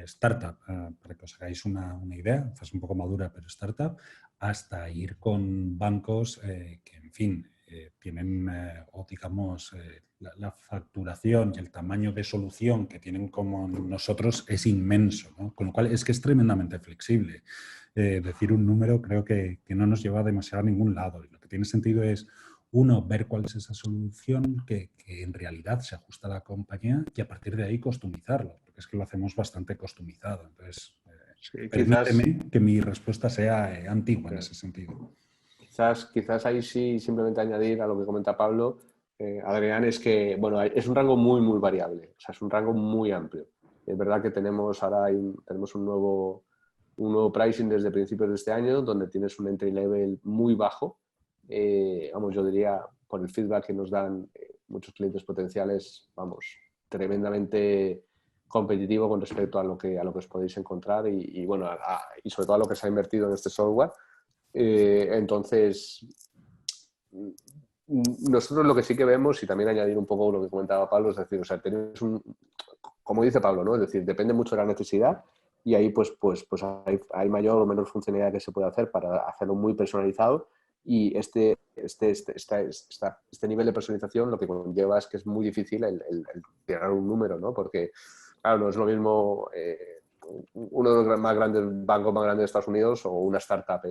startup, para que os hagáis una idea, es un poco madura, pero startup, hasta ir con bancos que, en fin, tienen, o digamos, la facturación y el tamaño de solución que tienen como nosotros es inmenso, ¿no? Con lo cual es que es tremendamente flexible. Decir un número creo que no nos lleva demasiado a ningún lado. Y lo que tiene sentido es, uno, ver cuál es esa solución que en realidad se ajusta a la compañía y a partir de ahí customizarlo, porque es que lo hacemos bastante customizado. Entonces, Sí, permíteme que mi respuesta sea antigua en ese sentido. Quizás ahí sí, simplemente añadir a lo que comenta Pablo, Adrián, es que bueno, es un rango muy, muy variable. O sea, es un rango muy amplio. Es verdad que tenemos tenemos un nuevo pricing desde principios de este año, donde tienes un entry level muy bajo. Vamos, yo diría, por el feedback que nos dan muchos clientes potenciales, vamos, tremendamente competitivo con respecto a lo que os podéis encontrar y bueno, y sobre todo a lo que se ha invertido en este software. Entonces, nosotros lo que sí que vemos, y también añadir un poco lo que comentaba Pablo, es decir, o sea, tenemos como dice Pablo, ¿no? Es decir, depende mucho de la necesidad y ahí pues hay mayor o menor funcionalidad que se puede hacer para hacerlo muy personalizado y este nivel de personalización lo que conlleva es que es muy difícil el llegar a un número, ¿no? Porque, claro, no es lo mismo uno de los bancos más grandes de Estados Unidos o una startup.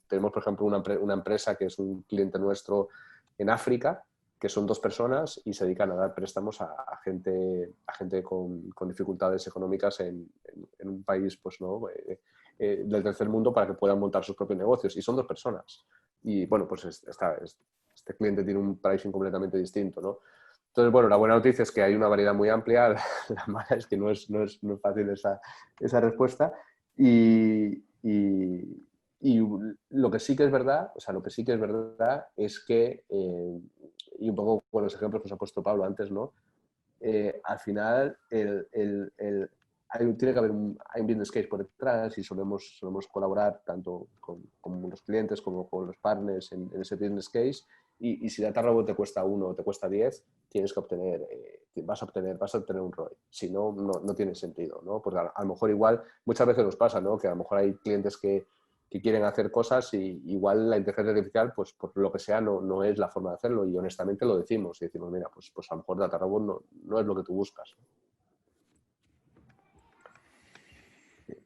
Tenemos, por ejemplo, una empresa que es un cliente nuestro en África, que son 2 personas y se dedican a dar préstamos a gente con dificultades económicas en un país pues, ¿no? Del tercer mundo para que puedan montar sus propios negocios. Y son 2 personas. Y bueno, pues este cliente tiene un pricing completamente distinto, ¿no? Entonces, bueno, la buena noticia es que hay una variedad muy amplia. La mala es que no es fácil esa respuesta. Y lo que sí que es verdad, es que, y un poco con los ejemplos que os ha puesto Pablo antes, ¿no? Al final tiene que haber un business case por detrás y solemos colaborar tanto con los clientes como con los partners en ese business case. Y si DataRobot te cuesta 1 o te cuesta 10, tienes que vas a obtener un ROI. Si no, no tiene sentido, ¿no? Porque a lo mejor igual, muchas veces nos pasa, ¿no? Que a lo mejor hay clientes que quieren hacer cosas y igual la inteligencia artificial, pues por lo que sea, no es la forma de hacerlo y honestamente lo decimos. Y decimos, mira, pues a lo mejor DataRobot no es lo que tú buscas.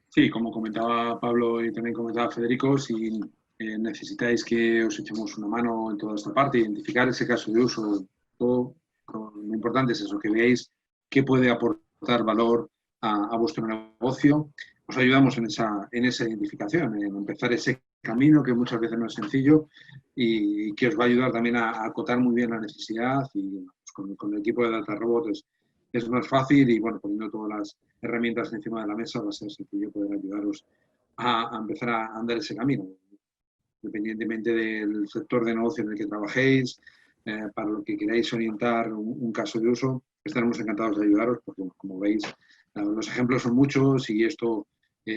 Sí, como comentaba Pablo y también comentaba Federico, si necesitáis que os echemos una mano en toda esta parte, identificar ese caso de uso, todo, lo importante es eso, que veáis qué puede aportar valor a vuestro negocio. Os ayudamos en esa identificación, en empezar ese camino que muchas veces no es sencillo y que os va a ayudar también a acotar muy bien la necesidad y pues, con el equipo de DataRobot es más fácil y bueno, poniendo todas las herramientas encima de la mesa va a ser sencillo poder ayudaros a empezar a andar ese camino, independientemente del sector de negocio en el que trabajéis, para lo que queráis orientar un caso de uso, estaremos encantados de ayudaros porque, como veis, los ejemplos son muchos y esto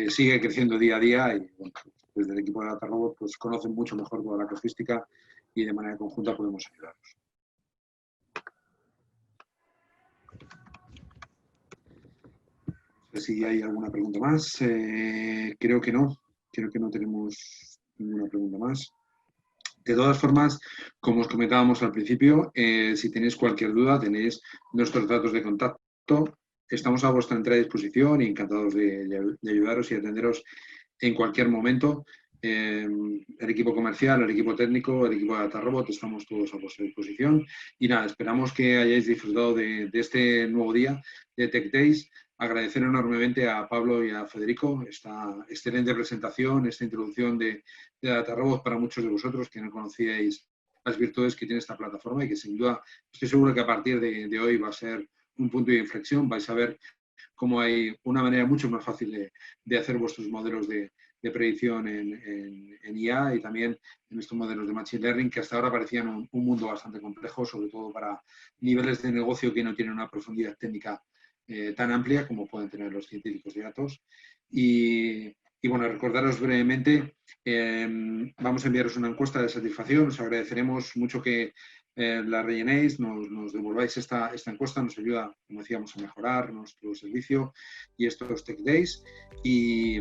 sigue creciendo día a día y bueno, desde el equipo de DataRobot pues conocen mucho mejor toda la casuística y de manera conjunta podemos ayudaros. No sé si hay alguna pregunta más. Creo que no tenemos ninguna pregunta más. De todas formas, como os comentábamos al principio, si tenéis cualquier duda, tenéis nuestros datos de contacto. Estamos a vuestra entera disposición y encantados de ayudaros y atenderos en cualquier momento. El equipo comercial, el equipo técnico, el equipo de DataRobot, estamos todos a vuestra disposición. Y nada, esperamos que hayáis disfrutado de este nuevo día de Tech Days. Agradecer enormemente a Pablo y a Federico esta excelente presentación, esta introducción de DataRobot para muchos de vosotros que no conocíais las virtudes que tiene esta plataforma y que sin duda estoy seguro que a partir de hoy va a ser un punto de inflexión. Vais a ver cómo hay una manera mucho más fácil de hacer vuestros modelos de predicción en IA y también en estos modelos de Machine Learning que hasta ahora parecían un mundo bastante complejo, sobre todo para niveles de negocio que no tienen una profundidad técnica tan amplia como pueden tener los científicos de datos. Y bueno, recordaros brevemente, vamos a enviaros una encuesta de satisfacción. Os agradeceremos mucho que la rellenéis, nos devolváis esta encuesta, nos ayuda, como decíamos, a mejorar nuestro servicio y estos Tech Days. Y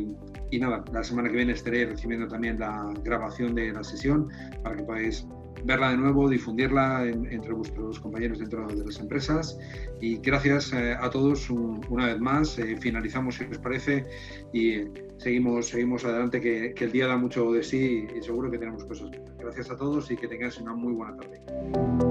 nada, la semana que viene estaré recibiendo también la grabación de la sesión para que podáis verla de nuevo, difundirla entre vuestros compañeros dentro de las empresas. Y gracias a todos una vez más. Finalizamos, si os parece, y seguimos adelante, que el día da mucho de sí y seguro que tenemos cosas. Gracias a todos y que tengáis una muy buena tarde.